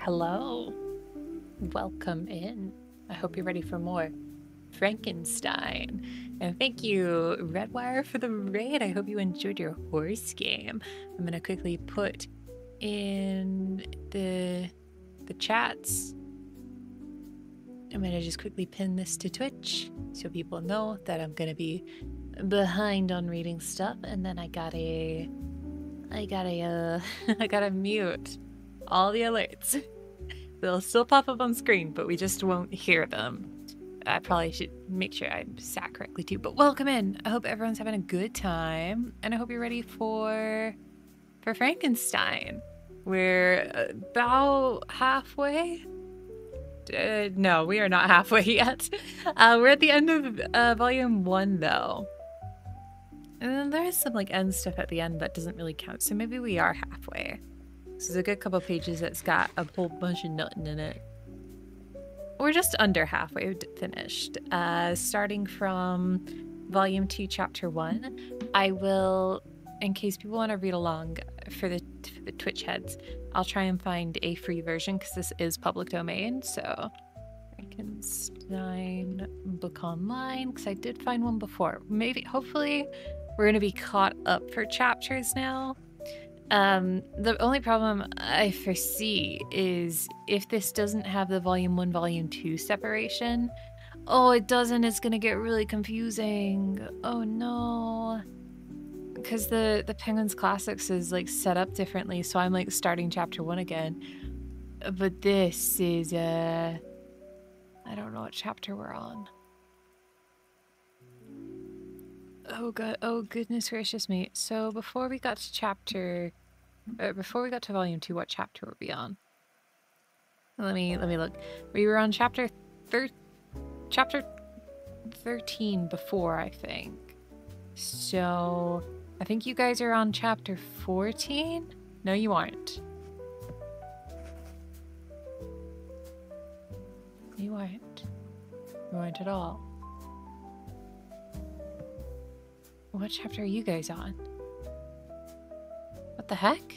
Hello, welcome in. I hope you're ready for more Frankenstein. And thank you, Redwire, for the raid. I hope you enjoyed your horse game. I'm gonna quickly put in the chats. I'm gonna just quickly pin this to Twitch so people know that I'm gonna be behind on reading stuff. And then I gotta mute all the alerts. They'll still pop up on screen, but we just won't hear them. I probably should make sure I sat correctly too. But welcome in. I hope everyone's having a good time, and I hope you're ready for Frankenstein. We're about halfway. No, we are not halfway yet. We're at the end of volume 1, though. And then there is some like end stuff at the end that doesn't really count, so maybe we are halfway. This is a good couple pages that's got a whole bunch of nothing in it. We're just under halfway finished. Starting from volume 2, chapter 1, I will, in case people want to read along for the Twitch heads, I'll try and find a free version because this is public domain. So Frankenstein book online, because I did find one before. Maybe, hopefully, we're going to be caught up for chapters now. The only problem I foresee is if this doesn't have the volume 1, volume 2 separation. Oh, it doesn't. It's gonna get really confusing. Oh no. Because the Penguins Classics is like set up differently, so I'm like starting chapter 1 again. But this is I don't know what chapter we're on. Oh god, oh goodness gracious me. So before we got to volume 2, what chapter were we on? Let me look. We were on chapter 13 before, I think. So I think you guys are on chapter 14? No, you aren't. You aren't. You aren't at all. What chapter are you guys on? What the heck?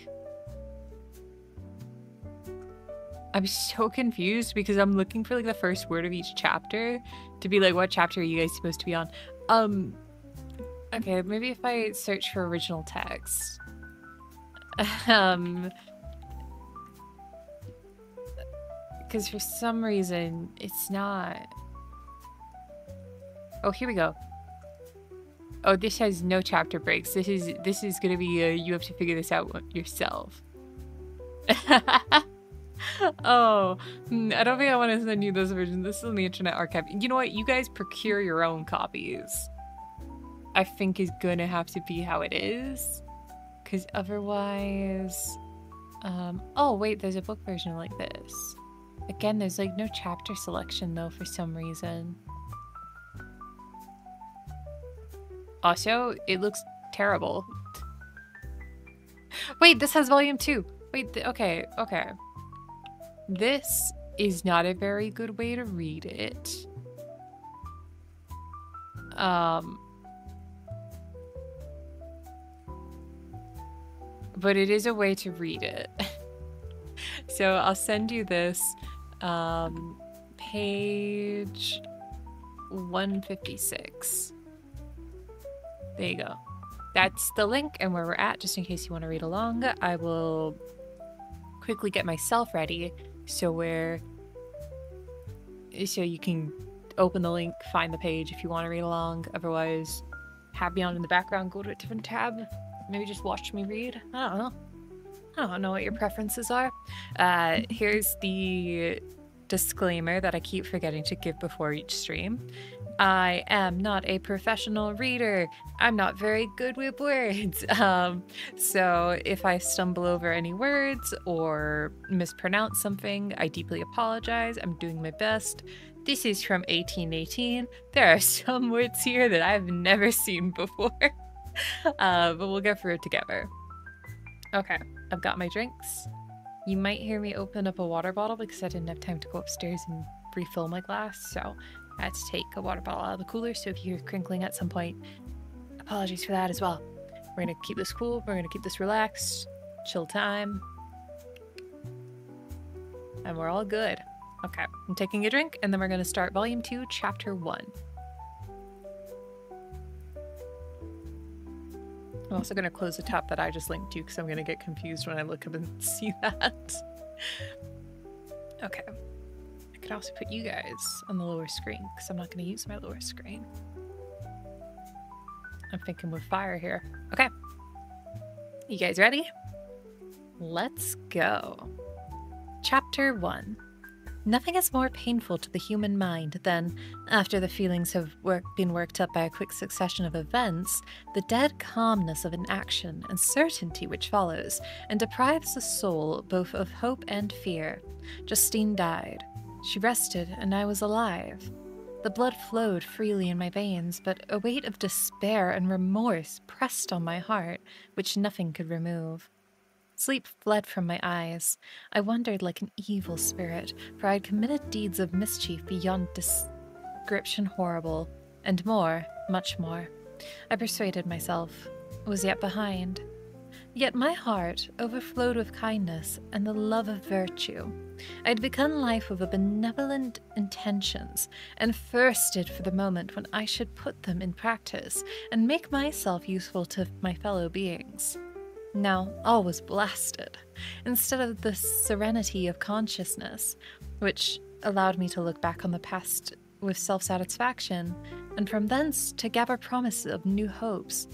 I'm so confused because I'm looking for like the first word of each chapter to be like, what chapter are you guys supposed to be on? Okay, maybe if I search for original text. Because for some reason it's not. Oh, here we go. Oh, this has no chapter breaks. This is gonna be you have to figure this out yourself. Oh, I don't think I want to send you those versions. This is on the Internet Archive. You know what? You guys procure your own copies. I think is gonna have to be how it is, because otherwise, oh wait, there's a book version like this. Again, there's like no chapter selection though for some reason. Also, it looks terrible. Wait, this has volume 2. Wait, okay. This is not a very good way to read it. But it is a way to read it. So I'll send you this. Page 156. There you go. That's the link and where we're at, just in case you want to read along. I will quickly get myself ready so you can open the link, find the page if you want to read along. Otherwise, have me on in the background, go to a different tab, maybe just watch me read. I don't know what your preferences are. Here's the disclaimer that I keep forgetting to give before each stream. I am not a professional reader. I'm not very good with words. So if I stumble over any words or mispronounce something, I deeply apologize. I'm doing my best This is from 1818. There are some words here that I've never seen before. But we'll go through it together. Okay, I've got my drinks. You might hear me open up a water bottle because I didn't have time to go upstairs and refill my glass, so I had to take a water bottle out of the cooler, so if you hear crinkling at some point, apologies for that as well. We're gonna keep this cool, we're gonna keep this relaxed, chill time, and we're all good. Okay, I'm taking a drink, and then we're gonna start Volume 2, Chapter 1. I'm also gonna close the tab that I just linked to because I'm gonna get confused when I look up and see that. Okay. I could also put you guys on the lower screen because I'm not gonna use my lower screen. I'm thinking with fire here. Okay. You guys ready? Let's go. Chapter 1. Nothing is more painful to the human mind than, after the feelings have been worked up by a quick succession of events, the dead calmness of inaction and certainty which follows, and deprives the soul both of hope and fear. Justine died. She rested, and I was alive. The blood flowed freely in my veins, but a weight of despair and remorse pressed on my heart, which nothing could remove. Sleep fled from my eyes. I wandered like an evil spirit, for I had committed deeds of mischief beyond description horrible, and more, much more. I persuaded myself, was yet behind. Yet my heart overflowed with kindness and the love of virtue. I had begun life with a benevolent intentions, and thirsted for the moment when I should put them in practice, and make myself useful to my fellow beings. Now all was blasted. Instead of the serenity of consciousness, which allowed me to look back on the past with self-satisfaction, and from thence to gather promise of new hopes,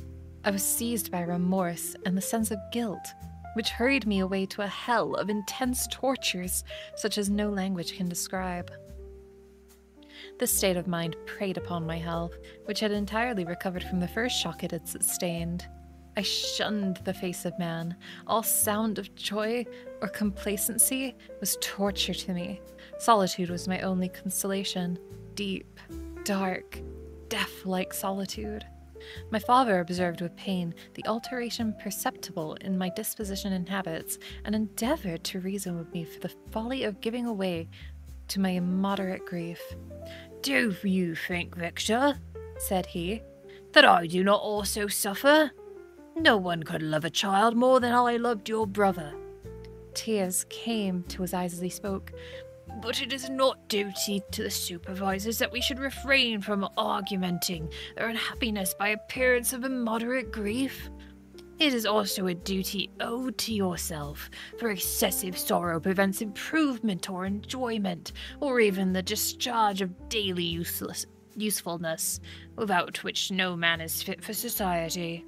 I was seized by remorse and the sense of guilt, which hurried me away to a hell of intense tortures such as no language can describe. This state of mind preyed upon my health, which had entirely recovered from the first shock it had sustained. I shunned the face of man. All sound of joy or complacency was torture to me. Solitude was my only consolation. Deep, dark, death-like solitude. My father observed with pain the alteration perceptible in my disposition and habits, and endeavored to reason with me for the folly of giving way to my immoderate grief. "Do you think, Victor," said he, "that I do not also suffer? No one could love a child more than I loved your brother." Tears came to his eyes as he spoke. "But it is not duty to the supervisors that we should refrain from augmenting their unhappiness by appearance of immoderate grief. It is also a duty owed to yourself, for excessive sorrow prevents improvement or enjoyment, or even the discharge of daily usefulness, without which no man is fit for society."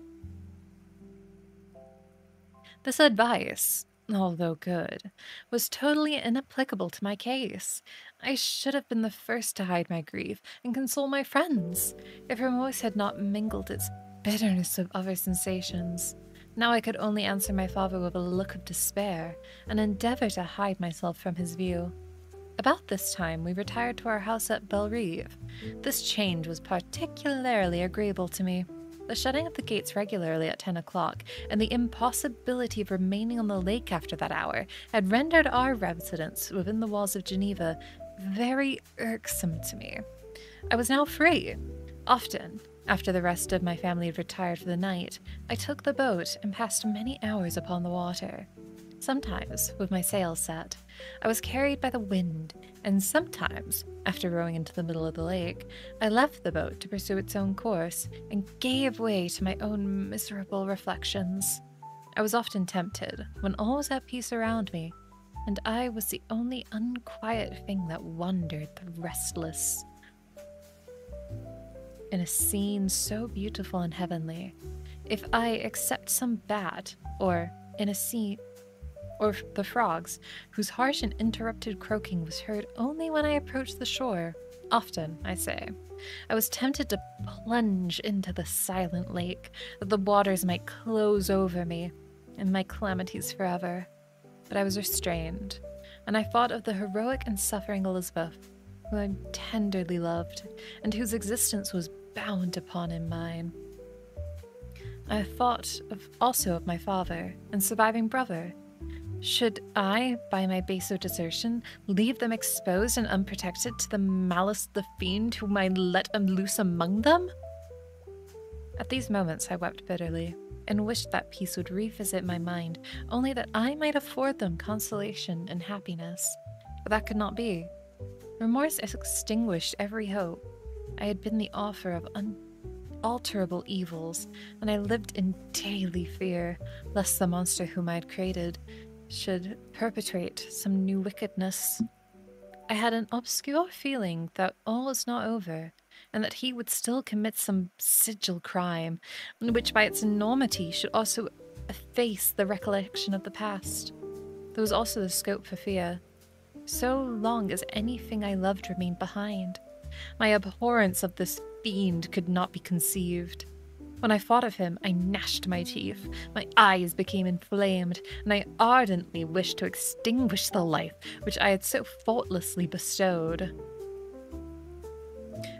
This advice, although good, was totally inapplicable to my case. I should have been the first to hide my grief and console my friends, if remorse had not mingled its bitterness with other sensations. Now I could only answer my father with a look of despair, and endeavour to hide myself from his view. About this time we retired to our house at Bellerive. This change was particularly agreeable to me. The shutting of the gates regularly at 10 o'clock, and the impossibility of remaining on the lake after that hour, had rendered our residence within the walls of Geneva very irksome to me. I was now free. Often, after the rest of my family had retired for the night, I took the boat and passed many hours upon the water. Sometimes, with my sails set, I was carried by the wind, and sometimes, after rowing into the middle of the lake, I left the boat to pursue its own course, and gave way to my own miserable reflections. I was often tempted, when all was at peace around me, and I was the only unquiet thing that wandered the restless, in a scene so beautiful and heavenly. If I except some bat, or in a scene, or the frogs, whose harsh and interrupted croaking was heard only when I approached the shore, often, I say, I was tempted to plunge into the silent lake, that the waters might close over me and my calamities forever. But I was restrained, and I thought of the heroic and suffering Elizabeth, who I tenderly loved, and whose existence was bound upon in mine. I thought also of my father and surviving brother. Should I, by my baser desertion, leave them exposed and unprotected to the malice of the fiend whom I let loose among them? At these moments I wept bitterly, and wished that peace would revisit my mind, only that I might afford them consolation and happiness. But that could not be. Remorse extinguished every hope. I had been the author of unalterable evils, and I lived in daily fear lest the monster whom I had created should perpetrate some new wickedness. I had an obscure feeling that all was not over, and that he would still commit some sigil crime, which by its enormity should also efface the recollection of the past. There was also the scope for fear, so long as anything I loved remained behind. My abhorrence of this fiend could not be conceived. When I thought of him, I gnashed my teeth, my eyes became inflamed, and I ardently wished to extinguish the life which I had so faultlessly bestowed.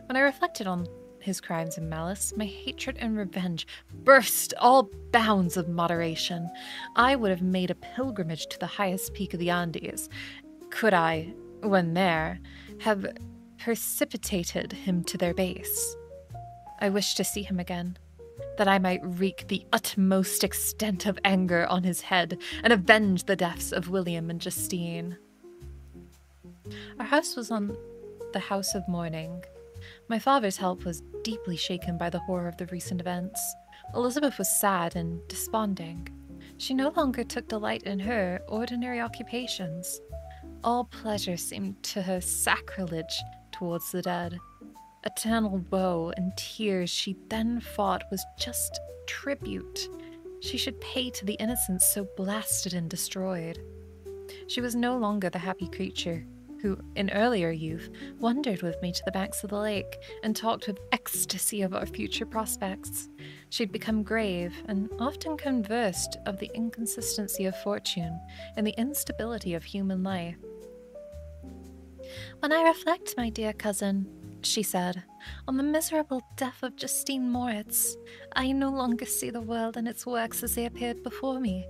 When I reflected on his crimes and malice, my hatred and revenge burst all bounds of moderation. I would have made a pilgrimage to the highest peak of the Andes, could I, when there, have precipitated him to their base. I wished to see him again, that I might wreak the utmost extent of anger on his head and avenge the deaths of William and Justine. Our house was on the house of mourning. My father's health was deeply shaken by the horror of the recent events. Elizabeth was sad and desponding. She no longer took delight in her ordinary occupations. All pleasure seemed to her sacrilege towards the dead. Eternal woe and tears she then thought was just tribute she should pay to the innocents so blasted and destroyed. She was no longer the happy creature who, in earlier youth, wandered with me to the banks of the lake and talked with ecstasy of our future prospects. She had become grave and often conversed of the inconsistency of fortune and the instability of human life. "When I reflect, my dear cousin," she said, "on the miserable death of Justine Moritz, I no longer see the world and its works as they appeared before me.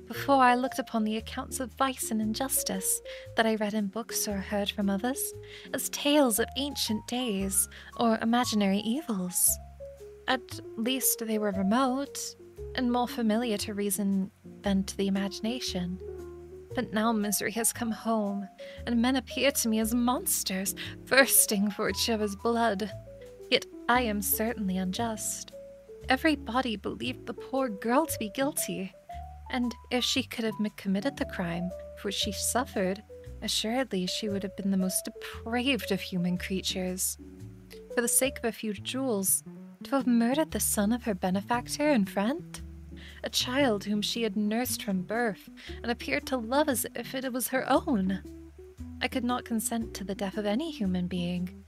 Before I looked upon the accounts of vice and injustice that I read in books or heard from others as tales of ancient days or imaginary evils. At least they were remote and more familiar to reason than to the imagination. But now misery has come home, and men appear to me as monsters, thirsting for each other's blood. Yet I am certainly unjust. Everybody believed the poor girl to be guilty, and if she could have committed the crime for which she suffered, assuredly she would have been the most depraved of human creatures. For the sake of a few jewels, to have murdered the son of her benefactor and friend? A child whom she had nursed from birth and appeared to love as if it was her own. I could not consent to the death of any human being,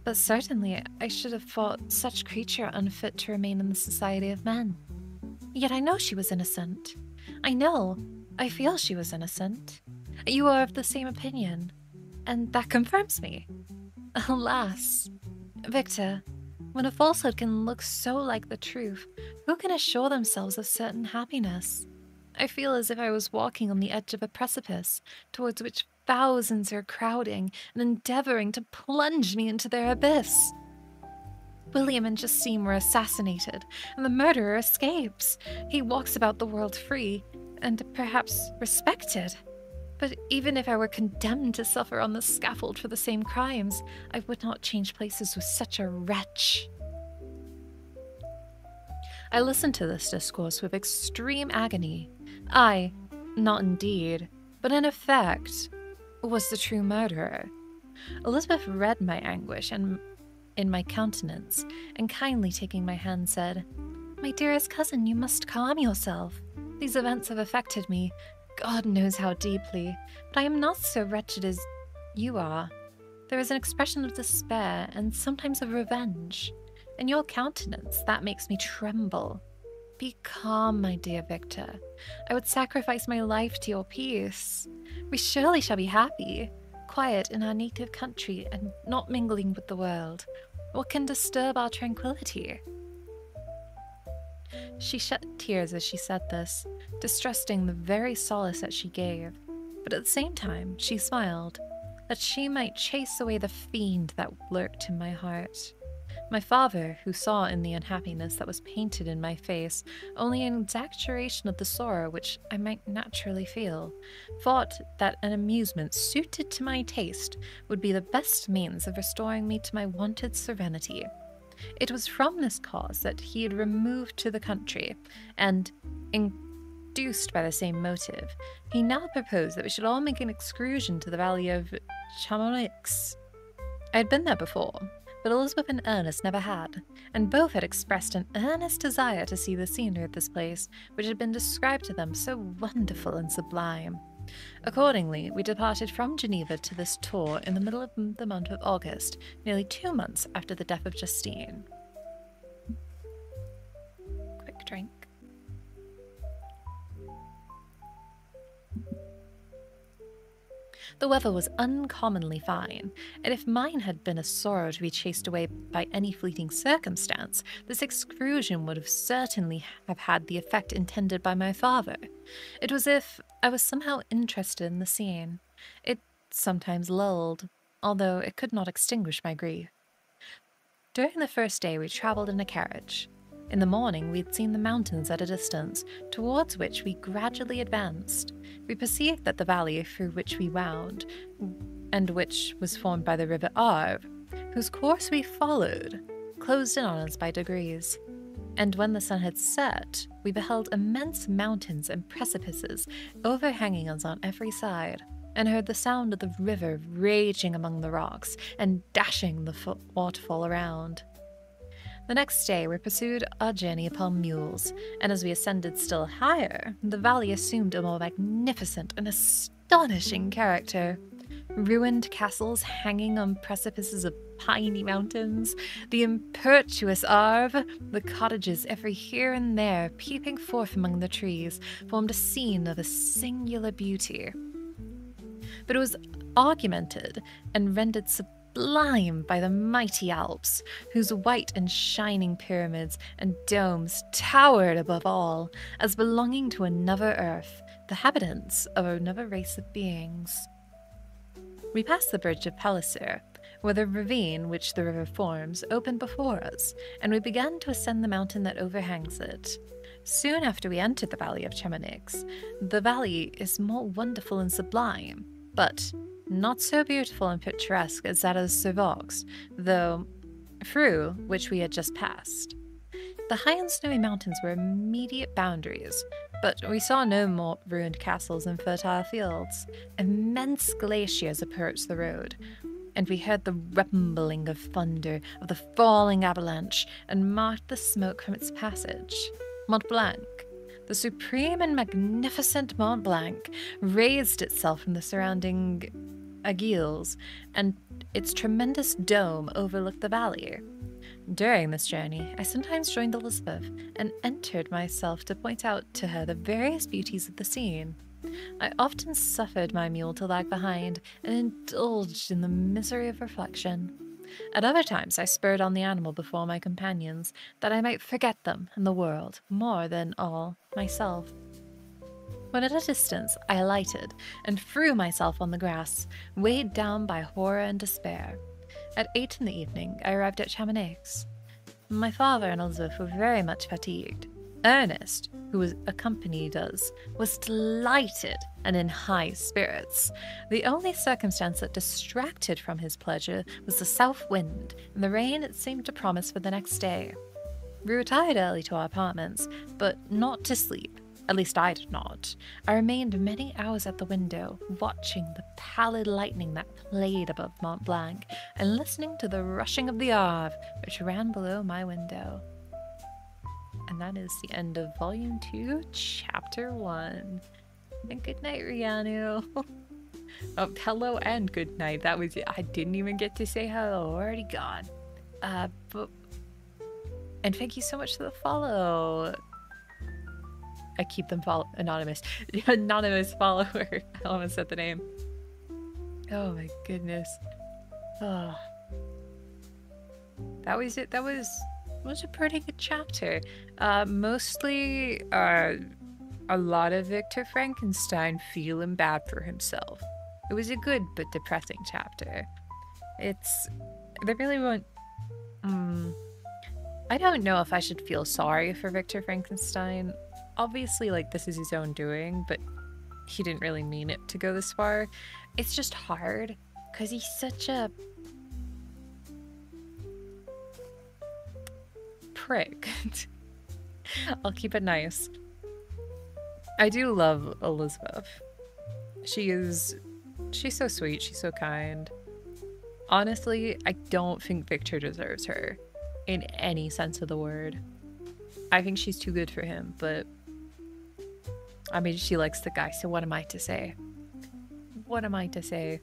but certainly I should have thought such creature unfit to remain in the society of men. Yet I know she was innocent. I feel she was innocent. You are of the same opinion, and that confirms me. Alas, Victor, when a falsehood can look so like the truth, who can assure themselves of certain happiness? I feel as if I was walking on the edge of a precipice, towards which thousands are crowding and endeavoring to plunge me into their abyss. William and Justine were assassinated, and the murderer escapes. He walks about the world free, and perhaps respected. But even if I were condemned to suffer on the scaffold for the same crimes, I would not change places with such a wretch. I listened to this discourse with extreme agony. I, not indeed, but in effect, was the true murderer. Elizabeth read my anguish and in my countenance, and kindly taking my hand said, "My dearest cousin, you must calm yourself. These events have affected me, God knows how deeply, but I am not so wretched as you are. There is an expression of despair and sometimes of revenge. In your countenance, that makes me tremble. Be calm, my dear Victor. I would sacrifice my life to your peace. We surely shall be happy, quiet in our native country and not mingling with the world? What can disturb our tranquility? She shed tears as she said this, distrusting the very solace that she gave. But at the same time, she smiled, that she might chase away the fiend that lurked in my heart. My father, who saw in the unhappiness that was painted in my face only an exaggeration of the sorrow which I might naturally feel, thought that an amusement suited to my taste would be the best means of restoring me to my wonted serenity. It was from this cause that he had removed to the country, and, induced by the same motive, he now proposed that we should all make an excursion to the valley of Chamonix. I had been there before, but Elizabeth and Ernest never had, and both had expressed an earnest desire to see the scenery of this place, which had been described to them so wonderful and sublime. Accordingly, we departed from Geneva to this tour in the middle of the month of August, nearly 2 months after the death of Justine. Quick drink. The weather was uncommonly fine, and if mine had been a sorrow to be chased away by any fleeting circumstance, this excursion would have certainly have had the effect intended by my father. It was as if I was somehow interested in the scene. It sometimes lulled, although it could not extinguish my grief. During the first day we travelled in a carriage. In the morning we had seen the mountains at a distance, towards which we gradually advanced. We perceived that the valley through which we wound, and which was formed by the river Arve, whose course we followed, closed in on us by degrees. And when the sun had set, we beheld immense mountains and precipices overhanging us on every side, and heard the sound of the river raging among the rocks and dashing the waterfall around. The next day we pursued our journey upon mules, and as we ascended still higher, the valley assumed a more magnificent and astonishing character. Ruined castles hanging on precipices of piney mountains, the impetuous Arve, the cottages every here and there peeping forth among the trees, formed a scene of a singular beauty. But it was augmented and rendered sublime by the mighty Alps, whose white and shining pyramids and domes towered above all, as belonging to another earth, the habitants of another race of beings. We passed the bridge of Palliser, where the ravine which the river forms opened before us, and we began to ascend the mountain that overhangs it. Soon after we entered the valley of Chamonix. The valley is more wonderful and sublime, but not so beautiful and picturesque as that of Servox, though through which we had just passed. The high and snowy mountains were immediate boundaries, but we saw no more ruined castles and fertile fields. Immense glaciers approached the road, and we heard the rumbling of thunder of the falling avalanche and marked the smoke from its passage. Mont Blanc, the supreme and magnificent Mont Blanc, raised itself from the surrounding aiguilles, and its tremendous dome overlooked the valley. During this journey, I sometimes joined Elizabeth and entered myself to point out to her the various beauties of the scene. I often suffered my mule to lag behind and indulged in the misery of reflection. At other times I spurred on the animal before my companions, that I might forget them and the world more than all myself. When at a distance, I alighted and threw myself on the grass, weighed down by horror and despair. At 8 in the evening, I arrived at Chamonix. My father and Elizabeth were very much fatigued. Ernest, who accompanied us, was delighted and in high spirits. The only circumstance that distracted from his pleasure was the south wind and the rain it seemed to promise for the next day. We retired early to our apartments, but not to sleep. At least I did not. I remained many hours at the window, watching the pallid lightning that played above Mont Blanc, and listening to the rushing of the Arve, which ran below my window. And that is the end of Volume 2, Chapter 1. And good night, Rianu. Oh, hello and good night. That was it. I didn't even get to say hello. Already gone. And thank you so much for the follow. I keep them anonymous. Anonymous follower. I almost said the name. Oh my goodness. Oh, that was it. That was a pretty good chapter. Mostly a lot of Victor Frankenstein feeling bad for himself. It was a good but depressing chapter. They really won't. I don't know if I should feel sorry for Victor Frankenstein. Obviously, like, this is his own doing, but he didn't really mean it to go this far. It's just hard because he's such a prick. I'll keep it nice. I do love Elizabeth. She's so sweet. She's so kind. Honestly, I don't think Victor deserves her in any sense of the word. I think she's too good for him, but I mean, she likes the guy, so what am I to say? What am I to say?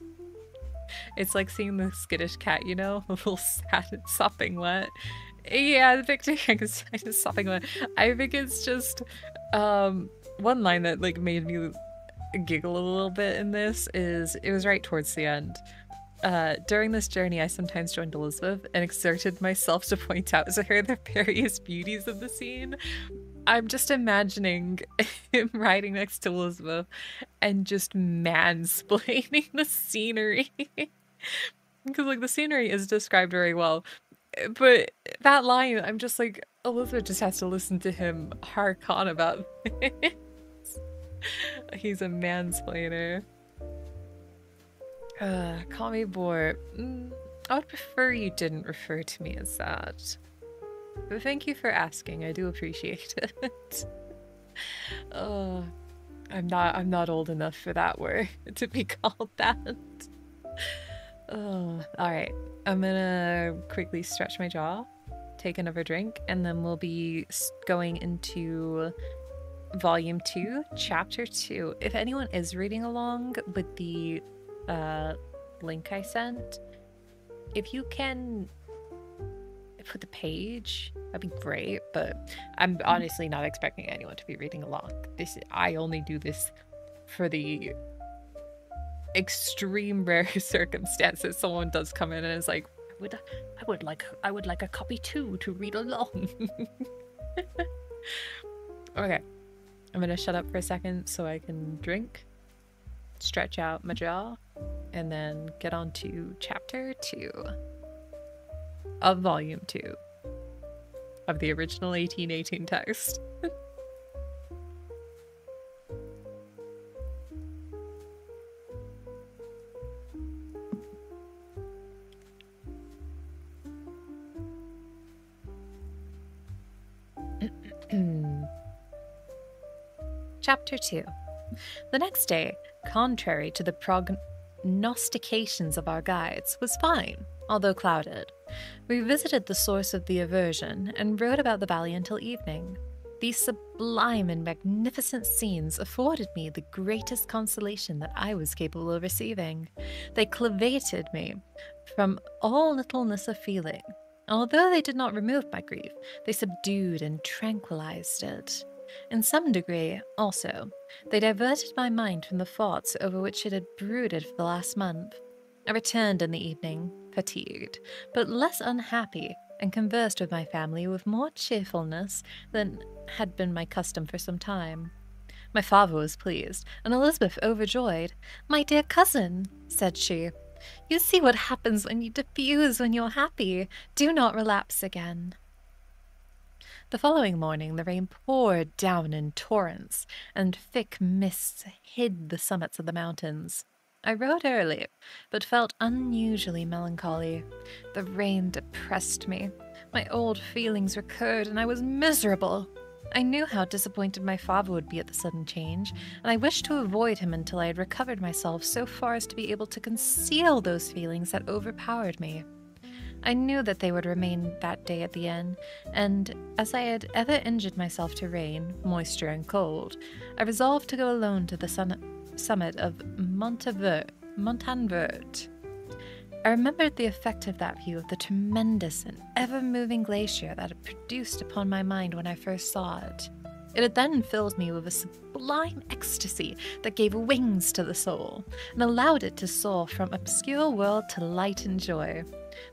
It's like seeing the skittish cat, you know? A little sad and sopping wet. Yeah, Victor Frankenstein is sopping wet. I think it's just one line that like made me giggle a little bit in this is, it was right towards the end. During this journey, I sometimes joined Elizabeth and exerted myself to point out to her the various beauties of the scene. I'm just imagining him riding next to Elizabeth and just mansplaining the scenery. Because, like, the scenery is described very well. But that line, I'm just like, Elizabeth just has to listen to him hark on about this. He's a mansplainer. Call me bored. I would prefer you didn't refer to me as that. But thank you for asking. I do appreciate it. I'm not old enough for that word to be called that. Alright. I'm gonna quickly stretch my jaw, take another drink, and then we'll be going into Volume 2, Chapter 2. If anyone is reading along with the link I sent, if you can put the page, that'd be great, but I'm honestly not expecting anyone to be reading along. I only do this for the extreme rare circumstances someone does come in and is like, I would like a copy too to read along. Okay, I'm gonna shut up for a second so I can drink, stretch out my jaw, and then get on to Chapter 2 of Volume 2 of the original 1818 text. Chapter 2. The next day, contrary to the prognostications of our guides, was fine, although clouded. We visited the source of the aversion and rode about the valley until evening. These sublime and magnificent scenes afforded me the greatest consolation that I was capable of receiving. They clavated me from all littleness of feeling. Although they did not remove my grief, they subdued and tranquilized it. In some degree, also, they diverted my mind from the thoughts over which it had brooded for the last month. I returned in the evening, fatigued, but less unhappy, and conversed with my family with more cheerfulness than had been my custom for some time. My father was pleased, and Elizabeth overjoyed. "My dear cousin," said she, "you see what happens when you diffuse when you're happy. Do not relapse again." The following morning the rain poured down in torrents, and thick mists hid the summits of the mountains. I rode early, but felt unusually melancholy. The rain depressed me. My old feelings recurred, and I was miserable. I knew how disappointed my father would be at the sudden change, and I wished to avoid him until I had recovered myself so far as to be able to conceal those feelings that overpowered me. I knew that they would remain that day at the inn, and as I had ever injured myself to rain, moisture, and cold, I resolved to go alone to the summit of Montanvert. I remembered the effect of that view of the tremendous and ever-moving glacier that had produced upon my mind when I first saw it. It then filled me with a sublime ecstasy that gave wings to the soul and allowed it to soar from obscure world to light and joy.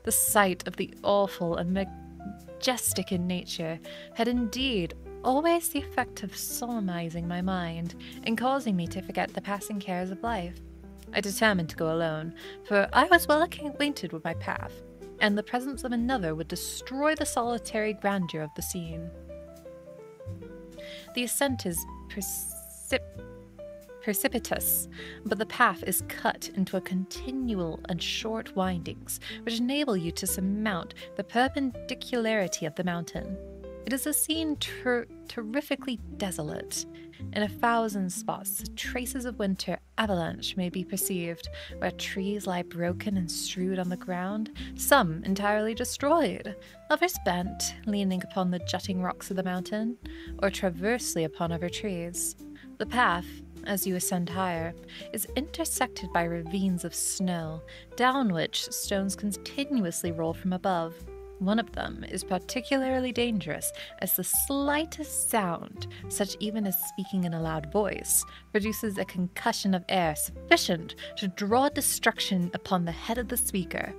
The sight of the awful and majestic in nature had indeed always the effect of solemnizing my mind and causing me to forget the passing cares of life. I determined to go alone, for I was well acquainted with my path, and the presence of another would destroy the solitary grandeur of the scene. The ascent is precipitous, but the path is cut into a continual and short windings, which enable you to surmount the perpendicularity of the mountain. It is a scene terrifically desolate. In 1,000 spots, traces of winter avalanche may be perceived, where trees lie broken and strewed on the ground, some entirely destroyed, others bent, leaning upon the jutting rocks of the mountain, or transversely upon other trees. The path, as you ascend higher, is intersected by ravines of snow, down which stones continuously roll from above. One of them is particularly dangerous, as the slightest sound, such even as speaking in a loud voice, produces a concussion of air sufficient to draw destruction upon the head of the speaker.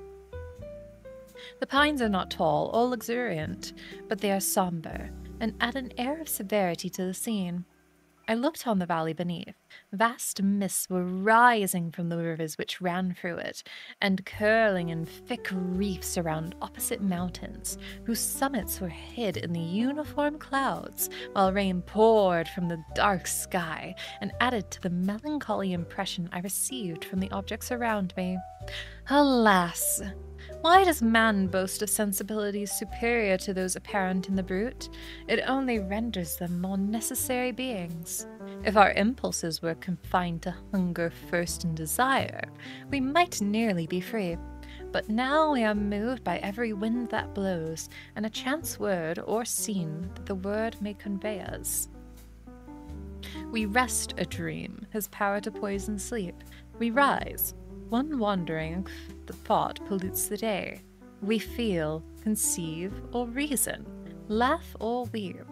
The pines are not tall or luxuriant, but they are somber, and add an air of severity to the scene. I looked on the valley beneath. Vast mists were rising from the rivers which ran through it, and curling in thick reefs around opposite mountains, whose summits were hid in the uniform clouds, while rain poured from the dark sky, and added to the melancholy impression I received from the objects around me. Alas! Why does man boast of sensibilities superior to those apparent in the brute? It only renders them more necessary beings. If our impulses were confined to hunger, thirst, and desire, we might nearly be free. But now we are moved by every wind that blows, and a chance word or scene that the word may convey us. We rest a dream, his power to poison sleep. We rise. One wandering thought pollutes the day. We feel, conceive, or reason, laugh or weep,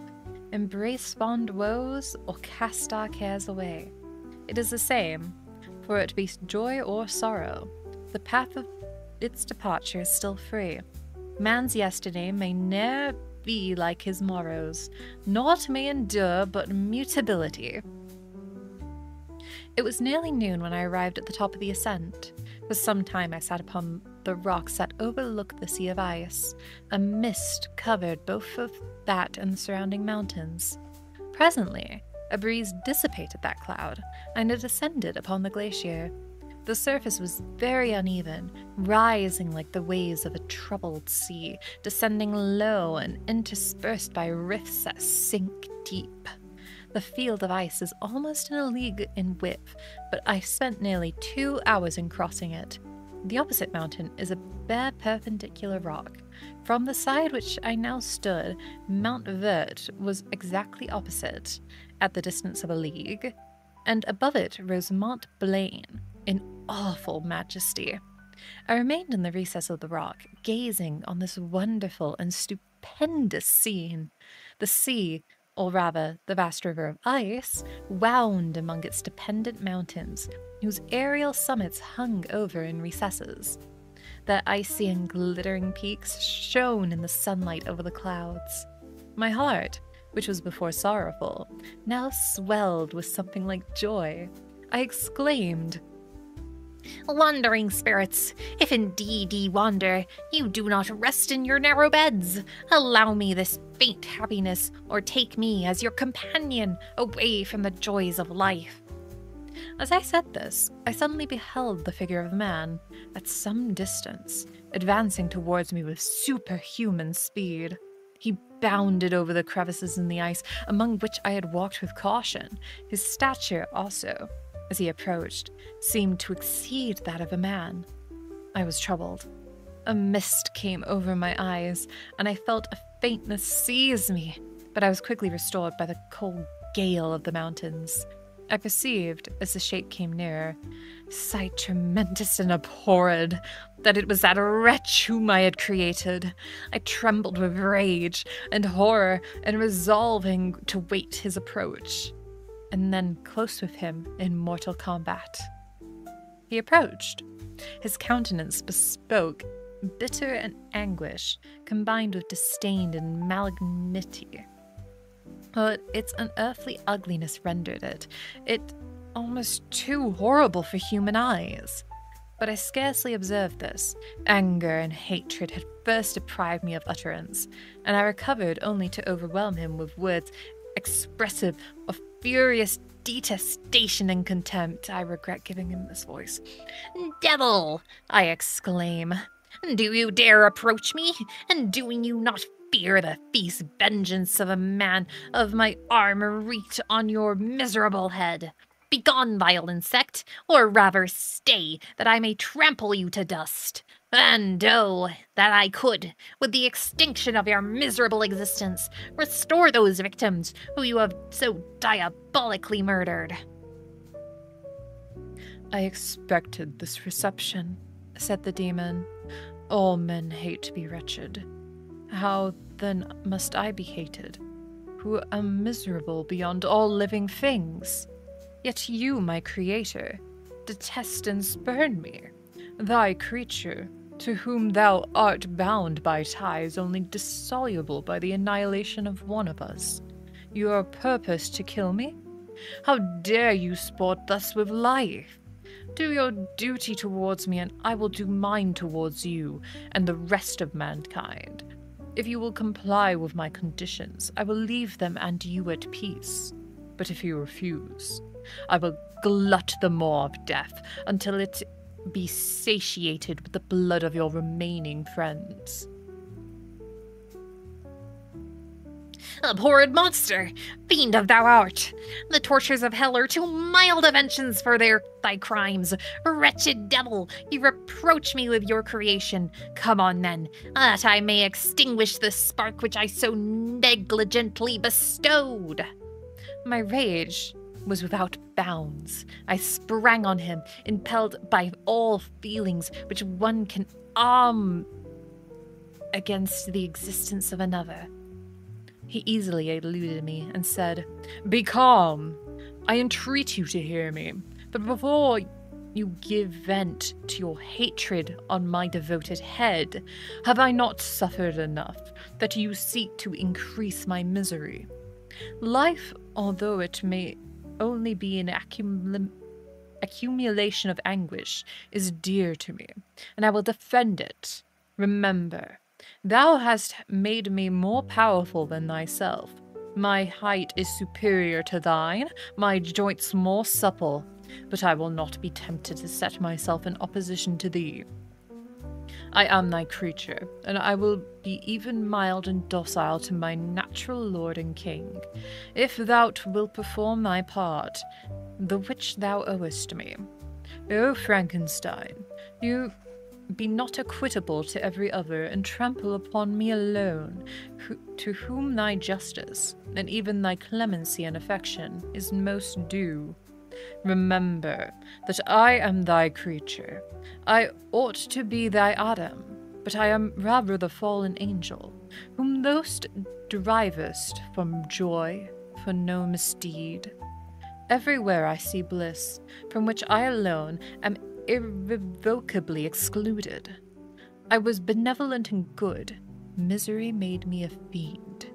embrace fond woes, or cast our cares away. It is the same, for it be joy or sorrow. The path of its departure is still free. Man's yesterday may ne'er be like his morrows. Naught may endure but mutability. It was nearly noon when I arrived at the top of the ascent. For some time I sat upon the rocks that overlooked the sea of ice. A mist covered both of that and the surrounding mountains. Presently, a breeze dissipated that cloud, and it descended upon the glacier. The surface was very uneven, rising like the waves of a troubled sea, descending low and interspersed by rifts that sink deep. The field of ice is almost in a league in width, but I spent nearly 2 hours in crossing it. The opposite mountain is a bare perpendicular rock. From the side which I now stood, Mount Vert was exactly opposite, at the distance of a league, and above it rose Mont Blaine, in awful majesty. I remained in the recess of the rock, gazing on this wonderful and stupendous scene. The sea, or rather the vast river of ice, wound among its dependent mountains, whose aerial summits hung over in recesses. Their icy and glittering peaks shone in the sunlight over the clouds. My heart, which was before sorrowful, now swelled with something like joy. I exclaimed, "Wandering spirits, if indeed ye wander, you do not rest in your narrow beds. Allow me this faint happiness, or take me as your companion away from the joys of life." As I said this, I suddenly beheld the figure of a man, at some distance, advancing towards me with superhuman speed. He bounded over the crevices in the ice, among which I had walked with caution. His stature also, as he approached, seemed to exceed that of a man. I was troubled. A mist came over my eyes, and I felt a faintness seize me, but I was quickly restored by the cold gale of the mountains. I perceived, as the shape came nearer, sight tremendous and abhorred, that it was that wretch whom I had created. I trembled with rage and horror, and resolving to wait his approach, and then close with him in mortal combat. He approached. His countenance bespoke bitter and anguish, combined with disdain and malignity. But its unearthly ugliness rendered it almost too horrible for human eyes. But I scarcely observed this. Anger and hatred had first deprived me of utterance, and I recovered only to overwhelm him with words expressive of furious detestation and contempt. I regret giving him this voice. "Devil!" I exclaim. "Do you dare approach me? And do you not fear the fierce vengeance of a man of my arm wreaked on your miserable head? Begone, vile insect, or rather stay, that I may trample you to dust. And oh, that I could, with the extinction of your miserable existence, restore those victims who you have so diabolically murdered." "I expected this reception," said the demon. "All men hate to be wretched. How, then, must I be hated, who am miserable beyond all living things? Yet you, my creator, detest and spurn me, thy creature, to whom thou art bound by ties only dissoluble by the annihilation of one of us. Your purpose to kill me? How dare you sport thus with life? Do your duty towards me, and I will do mine towards you and the rest of mankind. If you will comply with my conditions, I will leave them and you at peace. But if you refuse, I will glut the maw of death until it be satiated with the blood of your remaining friends." "Abhorred monster! Fiend of thou art! The tortures of hell are too mild a vengeance for thy crimes. Wretched devil, you reproach me with your creation. Come on, then, that I may extinguish the spark which I so negligently bestowed." My rage was without bounds. I sprang on him, impelled by all feelings which one can arm against the existence of another. He easily eluded me and said, "Be calm. I entreat you to hear me. But before you give vent to your hatred on my devoted head, have I not suffered enough that you seek to increase my misery? Life, although it may only be an accumulation of anguish, is dear to me, and I will defend it. Remember, thou hast made me more powerful than thyself. My height is superior to thine, my joints more supple, but I will not be tempted to set myself in opposition to thee. I am thy creature, and I will be even mild and docile to my natural lord and king, if thou wilt perform thy part, the which thou owest me. O Frankenstein, you be not equitable to every other, and trample upon me alone, to whom thy justice, and even thy clemency and affection, is most due. Remember that I am thy creature. I ought to be thy Adam, but I am rather the fallen angel, whom thou derivest from joy for no misdeed. Everywhere I see bliss, from which I alone am irrevocably excluded. I was benevolent and good. Misery made me a fiend.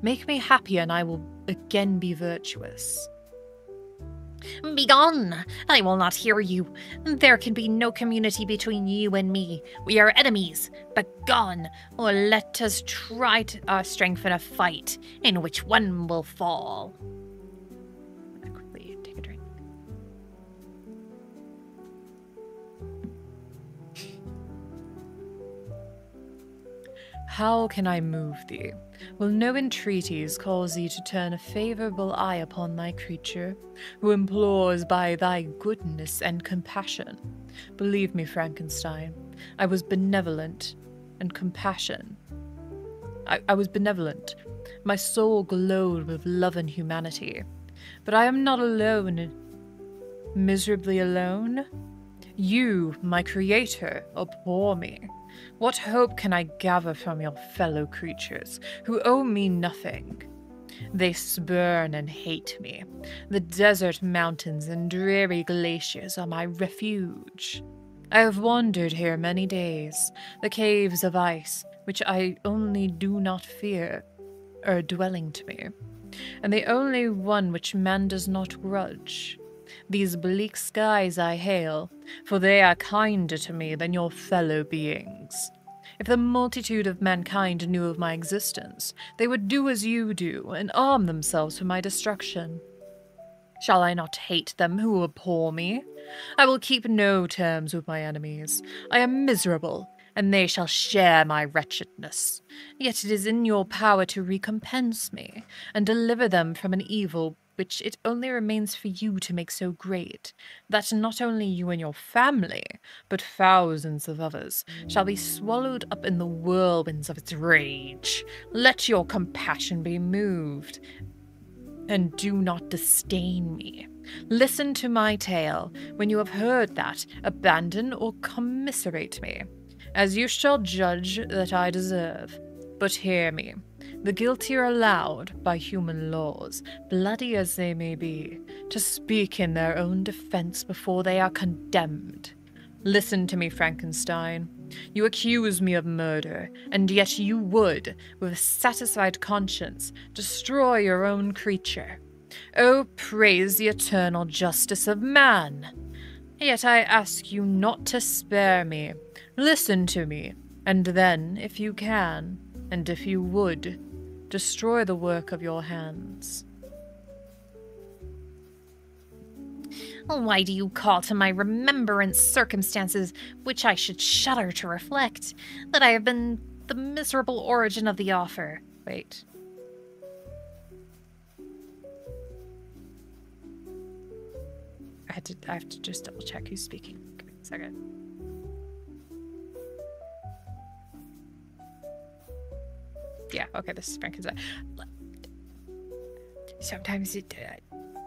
Make me happy, and I will again be virtuous." "Begone! I will not hear you. There can be no community between you and me. We are enemies. Begone, or let us try our strength in a fight, in which one will fall." I quickly take a drink. How can I move thee? Will no entreaties cause thee to turn a favourable eye upon thy creature, who implores by thy goodness and compassion? Believe me, Frankenstein, I was benevolent and compassion. I was benevolent. My soul glowed with love and humanity. But I am not alone, miserably alone. You, my creator, abhor me. What hope can I gather from your fellow creatures, who owe me nothing? They spurn and hate me. The desert mountains and dreary glaciers are my refuge. I have wandered here many days. The caves of ice, which I only do not fear, are a dwelling to me, and the only one which man does not grudge. These bleak skies I hail, for they are kinder to me than your fellow beings. If the multitude of mankind knew of my existence, they would do as you do, and arm themselves for my destruction. Shall I not hate them who abhor me? I will keep no terms with my enemies. I am miserable, and they shall share my wretchedness. Yet it is in your power to recompense me, and deliver them from an evil which it only remains for you to make so great, that not only you and your family, but thousands of others, shall be swallowed up in the whirlwinds of its rage. Let your compassion be moved, and do not disdain me. Listen to my tale. When you have heard that, abandon or commiserate me, as you shall judge that I deserve. But hear me. The guilty are allowed, by human laws, bloody as they may be, to speak in their own defense before they are condemned. Listen to me, Frankenstein. You accuse me of murder, and yet you would, with a satisfied conscience, destroy your own creature. Oh, praise the eternal justice of man! Yet I ask you not to spare me. Listen to me, and then, if you can, and if you would, destroy the work of your hands. Why do you call to my remembrance circumstances which I should shudder to reflect, that I have been the miserable origin of the offer? Wait. I have to just double check who's speaking. Give me a second. Yeah, okay, this is Frankenstein. Sometimes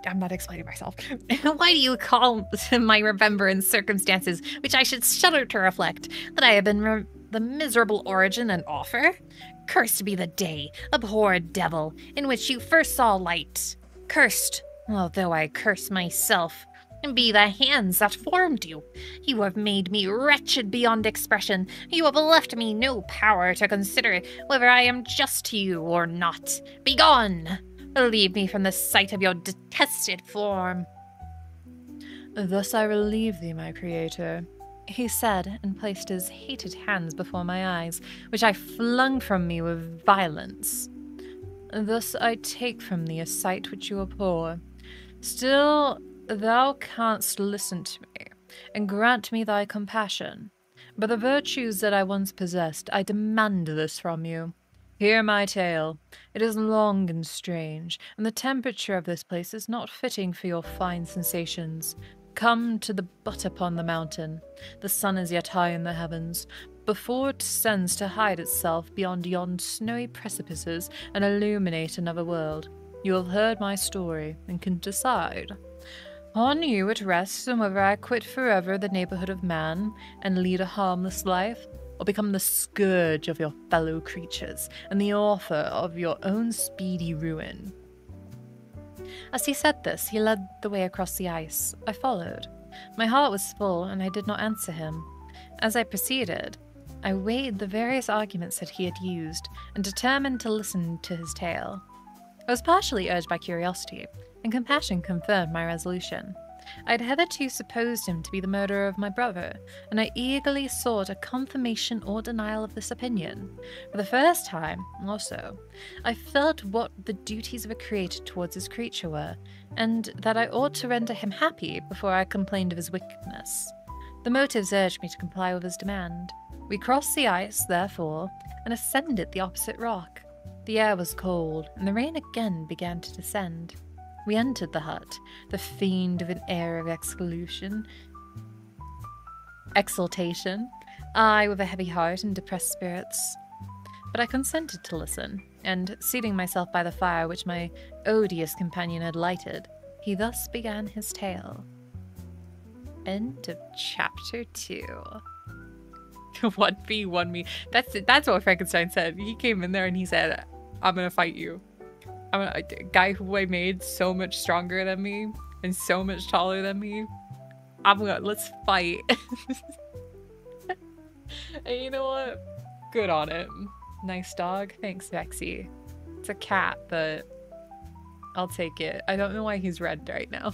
I'm not explaining myself. Why do you call to my remembrance circumstances which I should shudder to reflect, that I have been the miserable origin and author? Cursed be the day, abhorred devil, in which you first saw light. Cursed, although I curse myself, and be the hands that formed you. You have made me wretched beyond expression. You have left me no power to consider whether I am just to you or not. Begone! Relieve me from the sight of your detested form. Thus I relieve thee, my creator, he said, and placed his hated hands before my eyes, which I flung from me with violence. Thus I take from thee a sight which you abhor. Still, thou canst listen to me, and grant me thy compassion. By the virtues that I once possessed, I demand this from you. Hear my tale. It is long and strange, and the temperature of this place is not fitting for your fine sensations. Come to the butt upon the mountain. The sun is yet high in the heavens, before it descends to hide itself beyond yon snowy precipices and illuminate another world. You have heard my story, and can decide. On you it rests on whether I quit forever the neighborhood of man, and lead a harmless life, or become the scourge of your fellow creatures, and the author of your own speedy ruin. As he said this, he led the way across the ice. I followed. My heart was full, and I did not answer him. As I proceeded, I weighed the various arguments that he had used, and determined to listen to his tale. I was partially urged by curiosity, and compassion confirmed my resolution. I had hitherto supposed him to be the murderer of my brother, and I eagerly sought a confirmation or denial of this opinion. For the first time, also, I felt what the duties of a creator towards his creature were, and that I ought to render him happy before I complained of his wickedness. The motives urged me to comply with his demand. We crossed the ice, therefore, and ascended the opposite rock. The air was cold, and the rain again began to descend. We entered the hut, the fiend of an air of exultation, I with a heavy heart and depressed spirits. but I consented to listen, and seating myself by the fire which my odious companion had lighted, he thus began his tale. End of chapter 2. 1v, 1me. That's what Frankenstein said. He came in there and he said, I'm gonna fight you. A guy who I made so much stronger than me and so much taller than me. Let's fight. And you know what? Good on him. Nice dog. Thanks, Vexy. It's a cat, but I'll take it. I don't know why he's red right now.